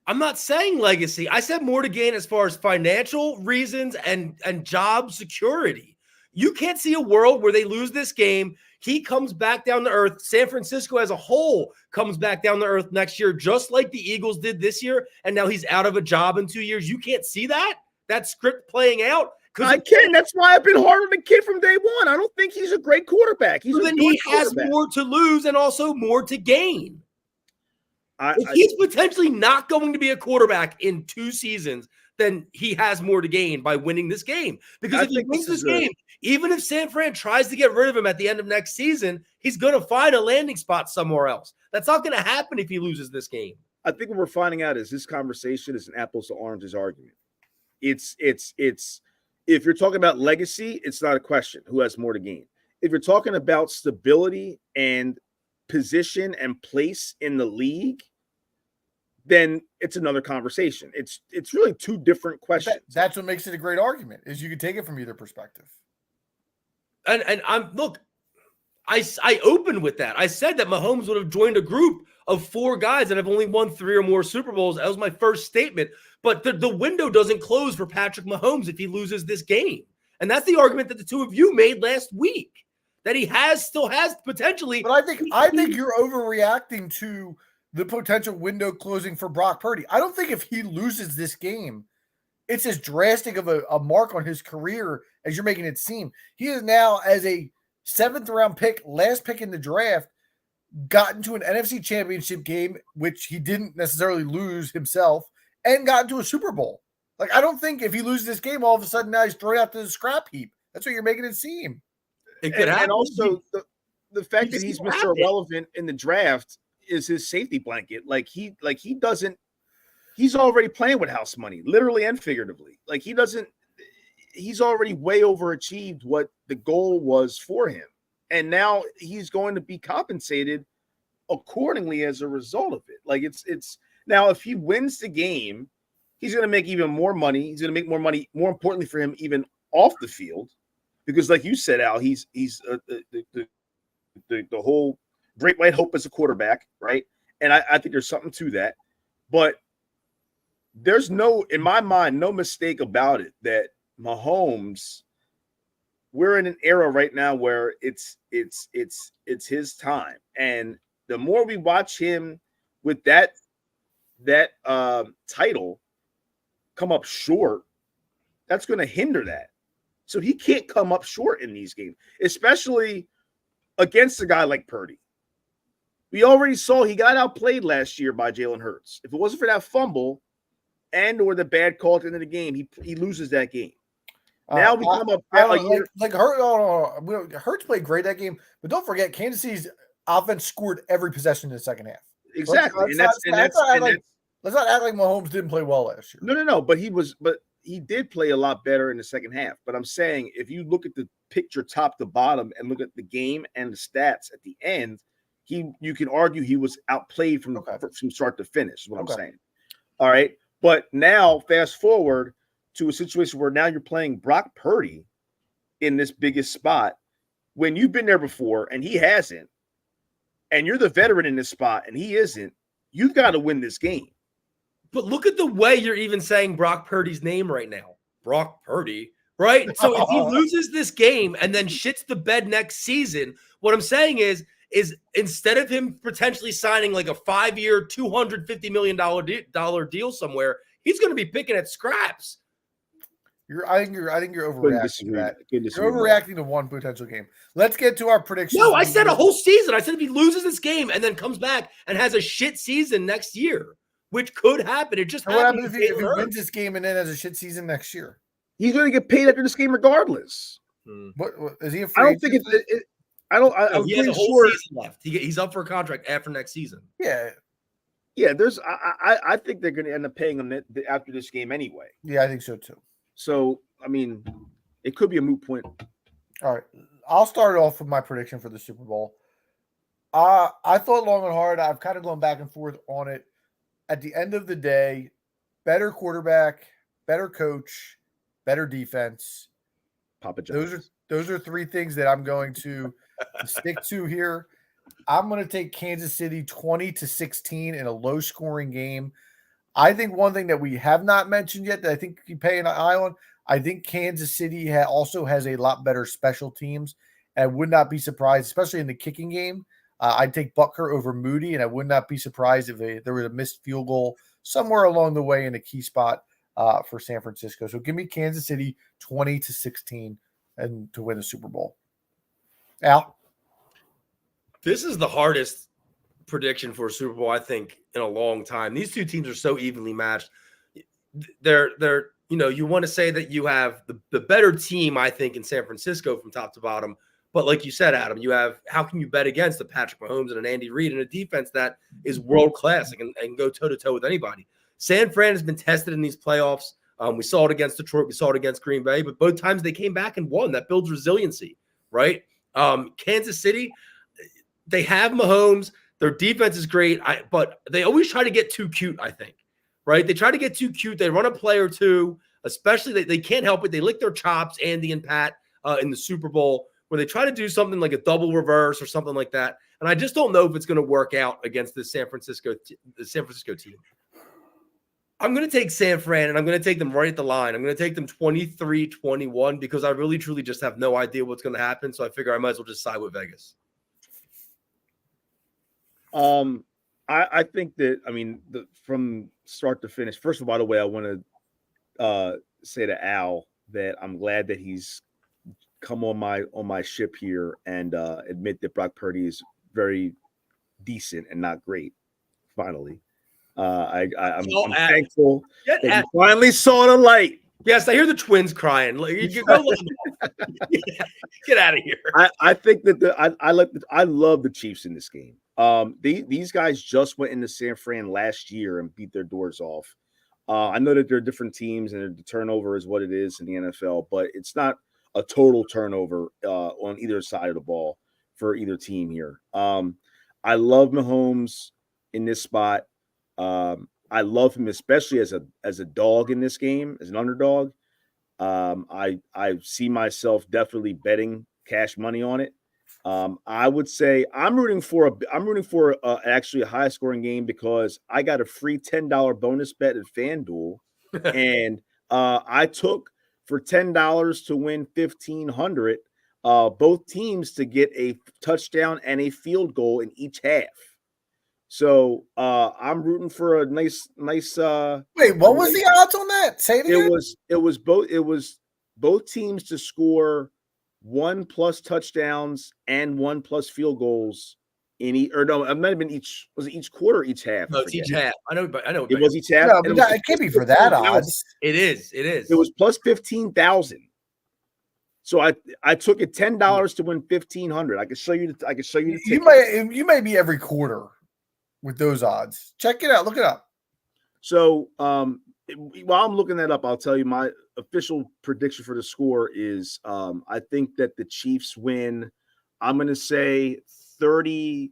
S2: I'm not saying legacy. I said more to gain as far as financial reasons and job security. You can't see a world where they lose this game. He comes back down to earth. San Francisco as a whole comes back down to earth next year, just like the Eagles did this year. And now he's out of a job in 2 years. You can't see that script playing out.
S6: I can. That's why I've been hard on the kid from day one. I don't think he's a great quarterback.
S2: He has more to lose and also more to gain. If he's potentially not going to be a quarterback in 2 seasons, then he has more to gain by winning this game. Because if he wins this game, even if San Fran tries to get rid of him at the end of next season, he's going to find a landing spot somewhere else. That's not going to happen if he loses this game.
S6: I think what we're finding out is this conversation is an apples to oranges argument. It's if you're talking about legacy, it's not a question who has more to gain. If you're talking about stability and position and place in the league, then it's another conversation. It's really 2 different questions.
S1: That's what makes it a great argument, is you can take it from either perspective.
S2: And I opened with that. I said that Mahomes would have joined a group of 4 guys that have only won 3 or more Super Bowls. That was my first statement. But the window doesn't close for Patrick Mahomes if he loses this game. And that's the argument that the 2 of you made last week, that he still has potentially.
S1: But I think you're overreacting to the potential window closing for Brock Purdy. I don't think if he loses this game, it's as drastic of a mark on his career as you're making it seem. He is now, as a 7th round pick, last pick in the draft, gotten to an NFC championship game, which he didn't necessarily lose himself, and got into a Super Bowl. Like, I don't think if he loses this game, all of a sudden now he's thrown out to the scrap heap. That's what you're making it seem.
S2: It could happen.
S6: And also the fact that he's Mr. Irrelevant in the draft is his safety blanket. He's already playing with house money, literally and figuratively. Like, he's already way overachieved what the goal was for him. And now he's going to be compensated accordingly as a result of it. Like, it's now, if he wins the game, he's going to make even more money. He's going to make more money, more importantly for him, even off the field, because like you said, Al, he's the whole great white hope as a quarterback, right? And I think there's something to that, but there's in my mind, no mistake about it that Mahomes, we're in an era right now where it's his time, and the more we watch him with that title come up short, that's going to hinder that. So he can't come up short in these games, especially against a guy like Purdy. We already saw he got outplayed last year by Jalen Hurts. If it wasn't for that fumble and or the bad call at the end of the game, he loses that game. Now we come up
S1: Hurts played great that game, but don't forget Kansas City's offense scored every possession in the second half.
S6: Exactly.
S1: Let's not act like Mahomes didn't play well last year.
S6: No. But he did play a lot better in the second half. But I'm saying if you look at the picture top to bottom and look at the game and the stats at the end, you can argue he was outplayed from start to finish, is what I'm saying. All right. But now fast forward to a situation where now you're playing Brock Purdy in this biggest spot when you've been there before and he hasn't, and you're the veteran in this spot and he isn't, you've got to win this game.
S2: But look at the way you're even saying Brock Purdy's name right now. Brock Purdy, right? So if he loses this game and then shits the bed next season, what I'm saying is instead of him potentially signing like a 5-year, $250 million deal somewhere, he's going to be picking at scraps.
S1: I think you're overreacting to that. You're overreacting to one potential game. Let's get to our predictions.
S2: No, I said a whole season. I said if he loses this game and then comes back and has a shit season next year, which could happen. It just
S1: what happens if he wins this game and then has a shit season next year?
S6: He's going to get paid after this game regardless.
S1: What is he afraid?
S6: I don't think it's. I'm
S2: he has a whole season left. He's up for a contract after next season.
S1: Yeah.
S6: There's. I think they're going to end up paying him after this game anyway.
S1: Yeah, I think so too.
S6: So I mean, it could be a moot point.
S1: All right, I'll start off with my prediction for the Super Bowl. I thought long and hard. I've kind of gone back and forth on it. At the end of the day, better quarterback, better coach, better defense.
S6: Papa John's.
S1: Those are three things that I'm going to stick to here. I'm going to take Kansas City 20-16 in a low-scoring game. I think one thing that we have not mentioned yet that I think you pay an eye on, I think Kansas City also has a lot better special teams. And I would not be surprised, especially in the kicking game. I'd take Butker over Moody, and I would not be surprised if there was a missed field goal somewhere along the way in a key spot for San Francisco. So give me Kansas City 20-16 and to win the Super Bowl. Al?
S2: This is the hardest prediction for a Super Bowl, I think, in a long time. These two teams are so evenly matched. They're you want to say that you have the better team, I think, in San Francisco from top to bottom. But like you said, Adam, how can you bet against a Patrick Mahomes and an Andy Reid and a defense that is world-class and can go toe-to-toe with anybody? San Fran has been tested in these playoffs. We saw it against Detroit. We saw it against Green Bay. But both times they came back and won. That builds resiliency, right? Kansas City, they have Mahomes. Their defense is great, but they always try to get too cute, I think, right? They try to get too cute. They run a play or two, especially they can't help it. They lick their chops, Andy and Pat, in the Super Bowl, where they try to do something like a double reverse or something like that. And I just don't know if it's going to work out against the San Francisco team. I'm going to take San Fran, and I'm going to take them right at the line. I'm going to take them 23-21 because I really, truly just have no idea what's going to happen. So I figure I might as well just side with Vegas.
S6: I think that, from start to finish, first of all, by the way, I want to say to Al that I'm glad that he's come on my ship here and admit that Brock Purdy is very decent and not great. Finally, I'm thankful that he finally saw the light.
S2: Yes, I hear the twins crying. Get out of here.
S6: I think that I love the Chiefs in this game. These guys just went into San Fran last year and beat their doors off. I know that they're different teams and the turnover is what it is in the NFL, but it's not a total turnover on either side of the ball for either team here. I love Mahomes in this spot. I love him, especially as a dog in this game, as an underdog. I see myself definitely betting cash money on it. I would say I'm rooting for actually a high scoring game because I got a free $10 bonus bet at FanDuel, and I took for $10 to win $1,500. Both teams to get a touchdown and a field goal in each half. So I'm rooting for a nice.
S1: Wait, what was the odds on that? Say it again.
S6: It was both teams to score 1+ touchdowns and 1+ field goals no, it might have been each. Was it each quarter, or each half?
S2: No, it's each half. I know.
S6: It was each half.
S1: No,
S6: and
S1: but
S6: it was
S1: it can't be for that
S6: 15,000.
S1: odds.
S2: It is. It is.
S6: It was plus 15,000. So I took it $10 to win 1,500. I can show you. I can show you the ticket.
S1: You may be every quarter with those odds. Check it out. Look it up.
S6: So while I'm looking that up, I'll tell you my official prediction for the score is I think that the Chiefs win. I'm going to say 32-27.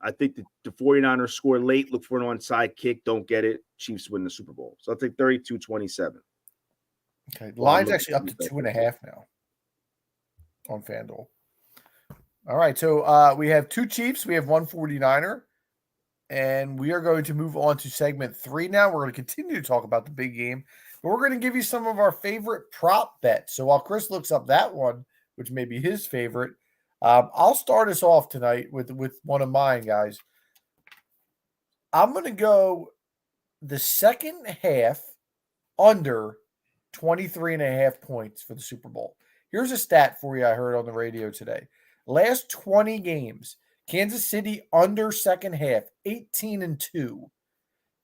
S6: I think the 49ers score late, look for an onside kick, don't get it. Chiefs win the Super Bowl. So I'll take 32-27.
S1: Okay. The line's actually up to 2.5 now on FanDuel. All right. So we have 2 Chiefs. We have 1 49er. And we are going to move on to segment 3 now. We're going to continue to talk about the big game. But we're going to give you some of our favorite prop bets. So while Chris looks up that one, which may be his favorite, I'll start us off tonight with one of mine, guys. I'm going to go the second half under 23.5 points for the Super Bowl. Here's a stat for you I heard on the radio today. Last 20 games, Kansas City under second half, 18-2.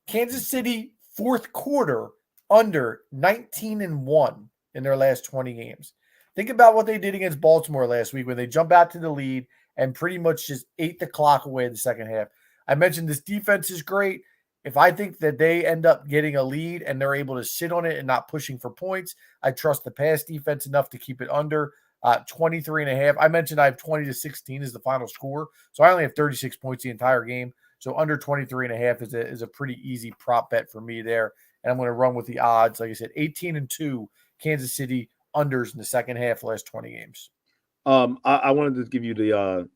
S1: Kansas City fourth quarter under 19-1 in their last 20 games. Think about what they did against Baltimore last week when they jumped out to the lead and pretty much just ate the clock away in the second half. I mentioned this defense is great. If I think that they end up getting a lead and they're able to sit on it and not pushing for points, I trust the pass defense enough to keep it under 23.5. I mentioned I have 20-16 as the final score. So I only have 36 points the entire game. So under 23.5 is a pretty easy prop bet for me there. And I'm going to run with the odds. Like I said, 18-2 Kansas City unders in the second half last 20 games.
S6: I wanted to give you the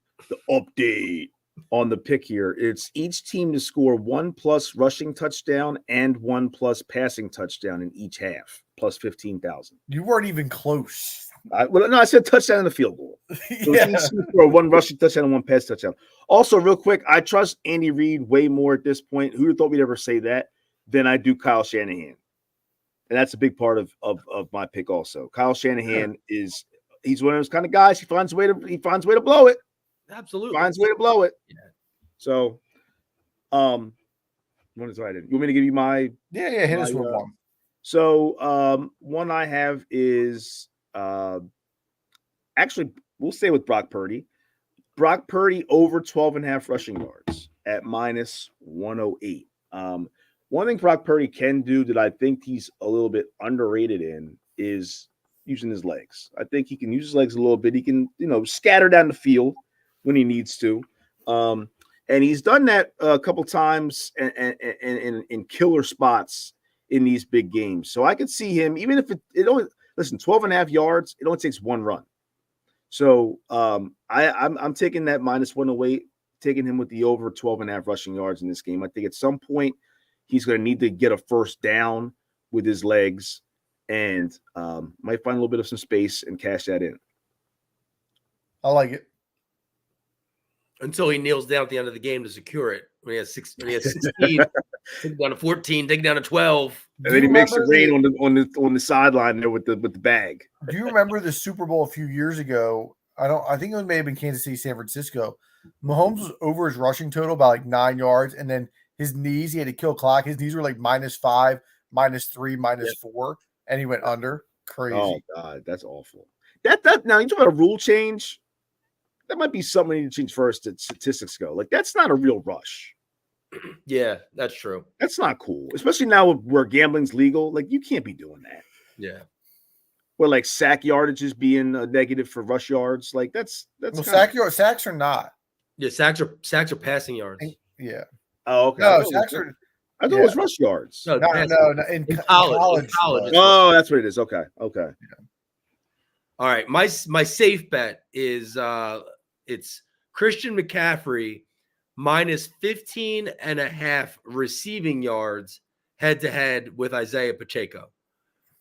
S6: update on the pick here. It's each team to score 1+ rushing touchdown and 1+ passing touchdown in each half, plus 15,000.
S1: You weren't even close.
S6: I said touchdown in the field goal. So
S1: Yeah.
S6: each team score 1 rushing touchdown and 1 pass touchdown. Also, real quick, I trust Andy Reid way more at this point. Who thought we'd ever say that? Than I do Kyle Shanahan. And that's a big part of my pick also. Kyle Shanahan he's one of those kind of guys. He finds a way to blow it.
S2: Absolutely.
S6: Finds a way to blow it.
S2: Yeah.
S6: So what is right? You want me to give you my
S1: Hit us with one.
S6: So one I have is actually we'll stay with Brock Purdy. Brock Purdy over 12.5 rushing yards at -108. One thing Brock Purdy can do that I think he's a little bit underrated in is using his legs. I think he can use his legs a little bit. He can, scatter down the field when he needs to. And he's done that a couple times and in killer spots in these big games. So I could see him, even if it only, 12.5 yards, it only takes 1 run. So I'm taking that -108, taking him with the over 12.5 rushing yards in this game. I think at some point he's going to need to get a first down with his legs and might find a little bit of some space and cash that in.
S1: I like it.
S2: Until he kneels down at the end of the game to secure it. When he has 16, take down to 14, take down to 12.
S6: And then he makes it rain on the sideline there with the bag.
S1: Do you remember the Super Bowl a few years ago? I think it may have been Kansas City, San Francisco. Mahomes was over his rushing total by like 9 yards, and then his knees, he had to kill clock. His knees were like -5, -3, -4, and he went under. Crazy.
S6: Oh God, that's awful. That now you talk about a rule change. That might be something we need to change first. That statistics go like that's not a real rush.
S2: Yeah, that's true.
S6: That's not cool, especially now where gambling's legal. Like you can't be doing that.
S2: Yeah.
S6: Where like sack yardage is being a negative for rush yards. Like that's
S1: well, sacks are not.
S2: Yeah, sacks are passing yards.
S1: Yeah.
S6: Oh, okay.
S1: No, sacks are.
S6: I thought it was rush yards.
S2: No,
S1: in
S2: college.
S6: Oh, that's what it is. Okay.
S1: Yeah.
S2: All right. My safe bet is it's Christian McCaffrey -15.5 receiving yards head-to-head with Isaiah Pacheco.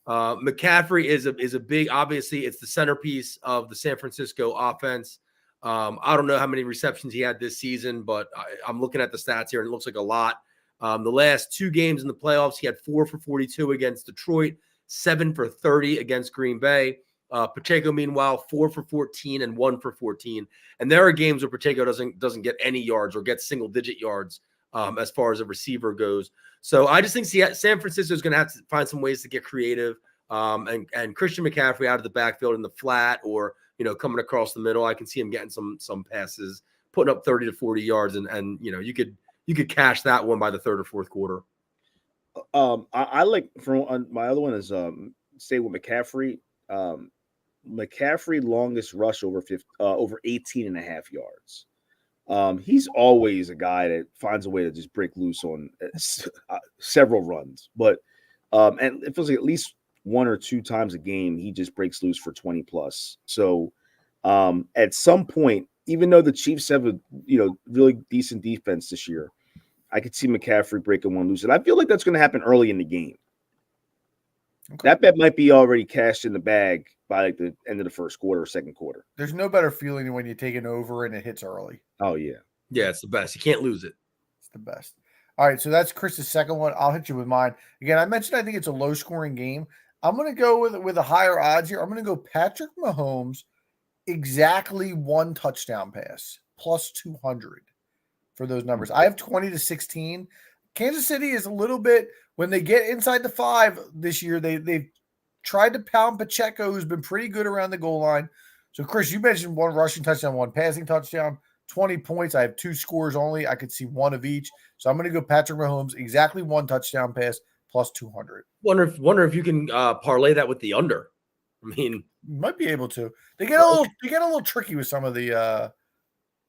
S2: McCaffrey is a big, obviously, it's the centerpiece of the San Francisco offense. I don't know how many receptions he had this season, but I'm looking at the stats here, and it looks like a lot. The last 2 games in the playoffs, he had 4 for 42 against Detroit, 7 for 30 against Green Bay. Pacheco, meanwhile, 4 for 14 and 1 for 14. And there are games where Pacheco doesn't get any yards or gets single-digit yards as far as a receiver goes. So I just think San Francisco is going to have to find some ways to get creative. And Christian McCaffrey out of the backfield in the flat or, coming across the middle, I can see him getting some passes, putting up 30 to 40 yards. And you could cash that one by the third or fourth quarter.
S6: I like my other one is stay with McCaffrey. McCaffrey longest rush over 18 and a half yards. He's always a guy that finds a way to just break loose on several runs, but and it feels like at least one or two times a game he just breaks loose for 20 plus. So at some point, even though the Chiefs have a really decent defense this year, I could see McCaffrey breaking one loose, and I feel like that's going to happen early in the game. Okay. That bet might be already cashed in the bag by like the end of the first quarter or second quarter.
S1: There's no better feeling than when you take an over and it hits early.
S6: Oh, yeah.
S2: Yeah, it's the best. You can't lose it.
S1: It's the best. All right, so that's Chris's second one. I'll hit you with mine. Again, I mentioned I think it's a low-scoring game. I'm going to go with a higher odds here. I'm going to go Patrick Mahomes, exactly one touchdown pass, plus 200 for those numbers. I have 20 to 16. Kansas City is a little bit, when they get inside the 5 this year, they've tried to pound Pacheco, who's been pretty good around the goal line. So, Chris, you mentioned one rushing touchdown, one passing touchdown, 20 points. I have 2 scores only. I could see one of each. So I'm going to go Patrick Mahomes, exactly one touchdown pass, plus 200.
S2: Wonder if you can parlay that with the under. I mean,
S1: you might be able to. They get a little tricky with some of the.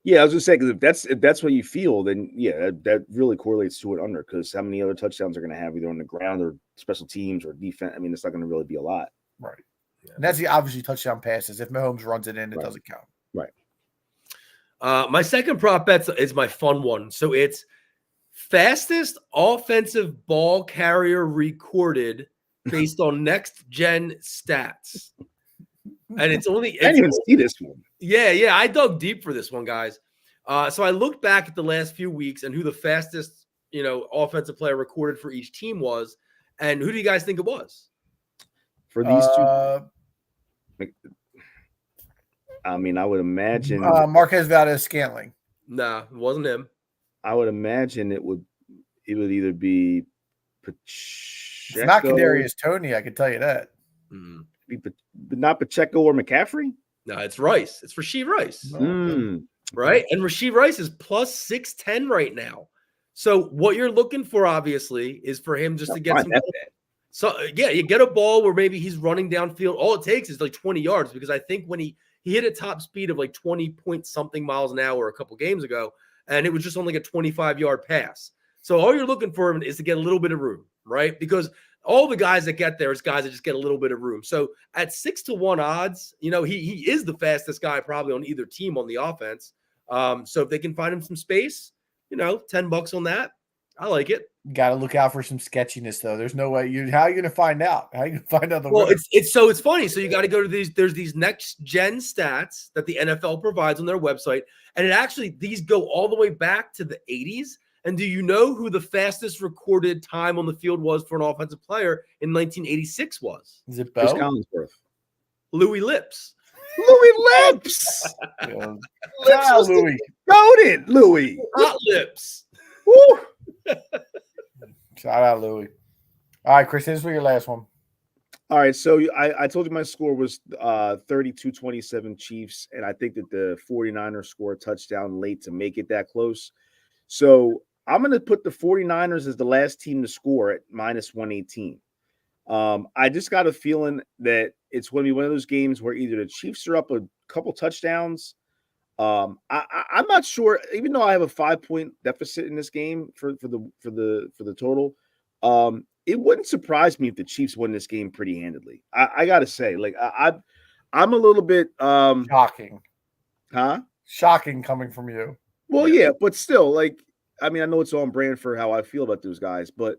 S6: Yeah, I was gonna say, because if that's what you feel, then yeah, that really correlates to it under. Because how many other touchdowns are going to have either on the ground or special teams or defense? I mean, it's not going to really be a lot,
S1: right? Yeah. And that's the obviously touchdown passes. If Mahomes runs it in, it doesn't count,
S6: right?
S2: My second prop bet is my fun one. So it's fastest offensive ball carrier recorded based on next gen stats. And it's only
S6: I didn't even see this one.
S2: Yeah. I dug deep for this one, guys. So I looked back at the last few weeks and who the fastest, offensive player recorded for each team was. And who do you guys think it was?
S6: For these two, I mean, I would imagine
S1: Marquez Valdez-Scantling.
S2: Nah, it wasn't him.
S6: I would imagine it would either be Pacheco.
S1: It's not Kadarius Toney, I can tell you that.
S2: Mm.
S6: But not Pacheco or McCaffrey?
S2: No, it's Rice. It's Rashee Rice.
S6: Mm.
S2: Right? And Rashee Rice is plus 610 right now. So what you're looking for, obviously, is for him just to get some. So, yeah, you get a ball where maybe he's running downfield. All it takes is like 20 yards, because I think when he hit a top speed of like 20-point-something miles an hour a couple games ago, and it was just only a 25-yard pass. So all you're looking for is to get a little bit of room, right? Because all the guys that get there is guys that just get a little bit of room. So at 6-1 odds, he is the fastest guy probably on either team on the offense. So if they can find him some space, $10 on that, I like it.
S1: Got to look out for some sketchiness, though. There's no way how are you going to find out? How are you going to find out the
S2: Well,
S1: winner?
S2: it's funny. So you got to go to there's these next gen stats that the NFL provides on their website. And these go all the way back to the 80s. And do you know who the fastest recorded time on the field was for an offensive player in 1986 was?
S1: Is it
S6: Chris
S1: Bo?
S6: Collinsworth.
S2: Louis Lips.
S6: Louis Lips.
S1: Lips Louis.
S6: Goated Louis.
S2: Hot Lips.
S6: Woo.
S1: Shout out Louis. All right, Chris, here's for your last one.
S6: All right, so I told you my score was 32-27 Chiefs, and I think that the 49ers score a touchdown late to make it that close. So I'm going to put the 49ers as the last team to score at minus 118. I just got a feeling that it's going to be one of those games where either the Chiefs are up a couple touchdowns. I'm not sure, even though I have a 5-point deficit in this game for the total. It wouldn't surprise me if the Chiefs win this game pretty handedly. I got to say, like I'm a little bit
S1: shocking.
S6: Huh?
S1: Shocking coming from you.
S6: Well, yeah, but still, like, I mean, I know it's on brand for how I feel about those guys, but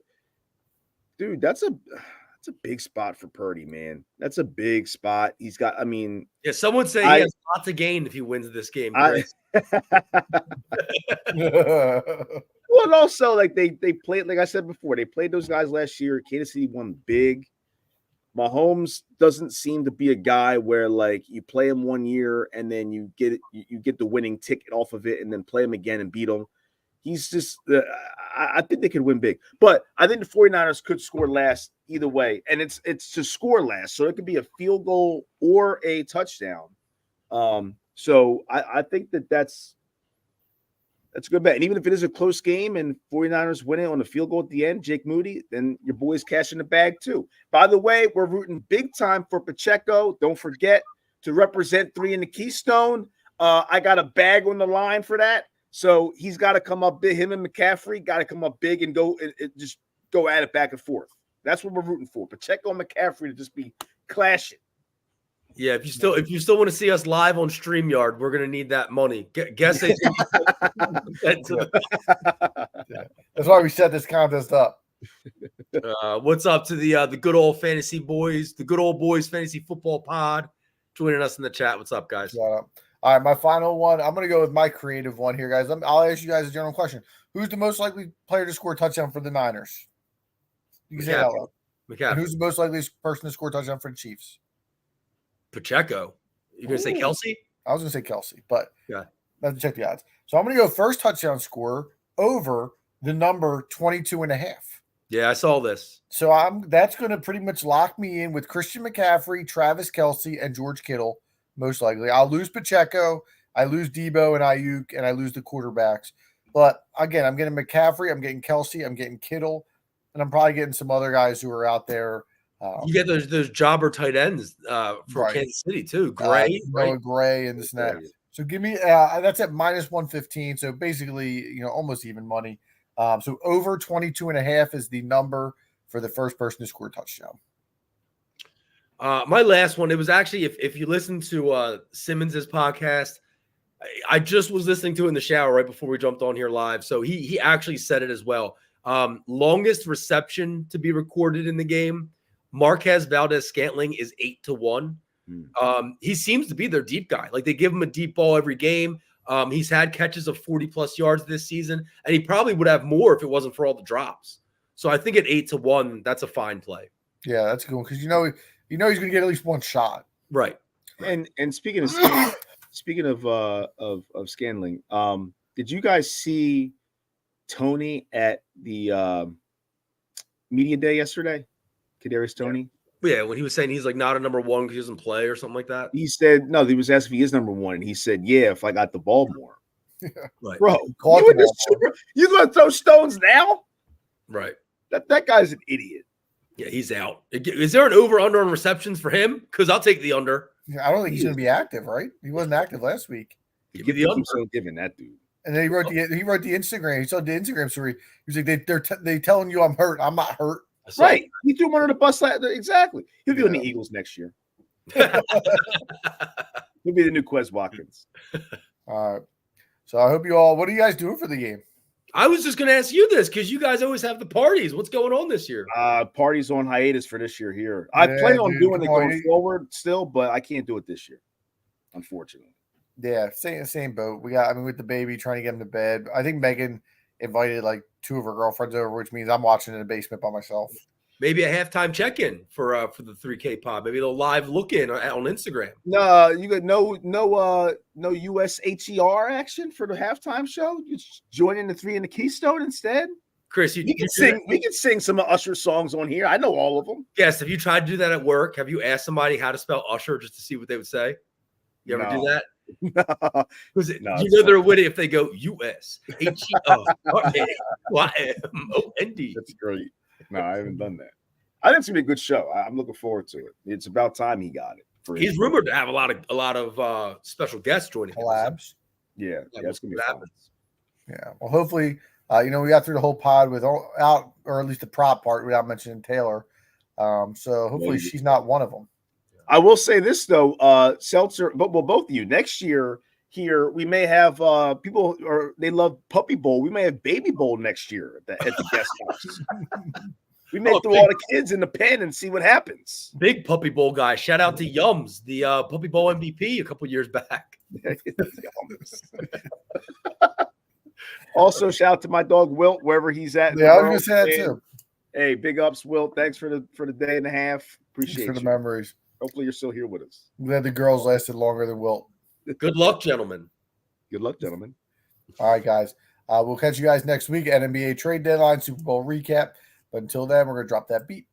S6: dude, that's a big spot for Purdy, man. That's a big spot. He's got, I mean,
S2: yeah, some would say he has a lot to gain if he wins this game.
S6: Well, and also, like they played, like I said before, they played those guys last year. Kansas City won big. Mahomes doesn't seem to be a guy where like you play him 1 year and then you get the winning ticket off of it and then play him again and beat him. He's just I think they could win big. But I think the 49ers could score last either way. And it's to score last. So it could be a field goal or a touchdown. So I think that's a good bet. And even if it is a close game and 49ers win it on the field goal at the end, Jake Moody, then your boys cash in the bag too. By the way, we're rooting big time for Pacheco. Don't forget to represent 3 in the Keystone. I got a bag on the line for that. So he's got to come up big. Him and McCaffrey got to come up big and go and just go at it back and forth. That's what we're rooting for. Pacheco and McCaffrey to just be clashing.
S2: Yeah, if you still want to see us live on StreamYard, we're gonna need that money. Guess it.
S1: That's why we set this contest up.
S2: What's up to the good old fantasy boys, the good old boys fantasy football pod, joining us in the chat. What's up, guys?
S1: All right, my final one. I'm going to go with my creative one here, guys. I'll ask you guys a general question. Who's the most likely player to score a touchdown for the Niners? You can say that loud. And who's the most likely person to score a touchdown for the Chiefs?
S2: Pacheco. You're going to say Kelsey?
S1: I was going to say Kelsey, but
S2: yeah,
S1: let's check the odds. So I'm going to go first touchdown scorer over the number 22.5.
S2: Yeah, I saw this.
S1: So that's going to pretty much lock me in with Christian McCaffrey, Travis Kelce, and George Kittle, most likely. I'll lose Pacheco, I lose Debo and Ayuk, and I lose the quarterbacks. But again, I'm getting McCaffrey, I'm getting Kelce, I'm getting Kittle, and I'm probably getting some other guys who are out there.
S2: You get those jobber tight ends for Kansas City too. Gray,
S1: Gray, and this and that. So give me that's at minus 115. So basically, almost even money. So over 22.5 is the number for the first person to score a touchdown.
S2: My last one, it was actually if you listen to Simmons's podcast, I just was listening to it in the shower right before we jumped on here live. So he actually said it as well. Longest reception to be recorded in the game. Marquez Valdez-Scantling is 8-1. He seems to be their deep guy. Like they give him a deep ball every game. He's had catches of 40+ yards this season, and he probably would have more if it wasn't for all the drops. So I think at 8-1, that's a fine play.
S1: Yeah, that's cool because he's going to get at least one shot.
S2: Right.
S6: And speaking of Scantling, did you guys see Tony at the media day yesterday? Kadarius Toney?
S2: Yeah, when he was saying he's like not a number one because he doesn't play or something like that.
S6: He said, no, he was asked if he is number one. And he said, yeah, if I got the ball more.
S2: Right.
S6: Bro, you going to throw stones now?
S2: Right.
S6: That guy's an idiot.
S2: Yeah, he's out. Is there an over-under on receptions for him? Because I'll take the under.
S1: Yeah, I don't think he's going to be active, right? He wasn't active last week.
S2: Give the under.
S6: So giving that dude.
S1: And then he wrote the Instagram. He saw the Instagram story. He was like, they telling you I'm hurt. I'm not hurt.
S6: Right. He threw him under the bus. Exactly. He'll be on the Eagles next year. He'll be the new Quez Watkins.
S1: All right. So I hope you all, what are you guys doing for the game?
S2: I was just going to ask you this because you guys always have the parties. What's going on this year?
S6: Parties on hiatus for this year here. I plan on doing it going forward still, but I can't do it this year, unfortunately.
S1: Yeah, same boat. With the baby, trying to get him to bed. I think Megan invited like 2 of her girlfriends over, which means I'm watching in the basement by myself.
S2: Maybe a halftime check-in for the 3K pod. Maybe they'll live look in on Instagram.
S6: No, you got no USHER action for the halftime show. You joining the 3 in the Keystone instead.
S2: Chris,
S6: we can sing some of Usher songs on here. I know all of them.
S2: Yes. Have you tried to do that at work? Have you asked somebody how to spell Usher just to see what they would say? You ever do that?
S6: No.
S2: They're witty if they go USHERYMOND.
S6: That's great. No, I haven't done that. I think it's gonna be a good show. I'm looking forward to it. It's about time he got it.
S2: He's rumored to have a lot of special guests joining him.
S1: Collabs.
S6: Yeah, that's gonna be fun.
S1: Yeah. Well, hopefully, we got through the whole pod without, or at least the prop part without mentioning Taylor. So hopefully she's not one of them.
S6: I will say this though, Seltzer, both of you, next year here we may have people, or they love Puppy Bowl. We may have Baby Bowl next year at the guest house. We may throw all the kids in the pen and see what happens.
S2: Big Puppy Bowl guy. Shout out to Yums, the Puppy Bowl MVP a couple years back.
S6: Also, shout out to my dog Wilt, wherever he's at.
S1: Yeah, I was gonna say that too.
S6: Hey, big ups, Wilt. Thanks for the day and a half.
S1: Thanks
S6: Appreciate
S1: for the
S6: you.
S1: memories.
S6: Hopefully you're still here with us.
S1: Glad the girls lasted longer than Wilt.
S2: Good luck, gentlemen.
S6: Good luck, gentlemen.
S1: All right, guys. We'll catch you guys next week at NBA trade deadline, Super Bowl recap. But until then, we're going to drop that beat.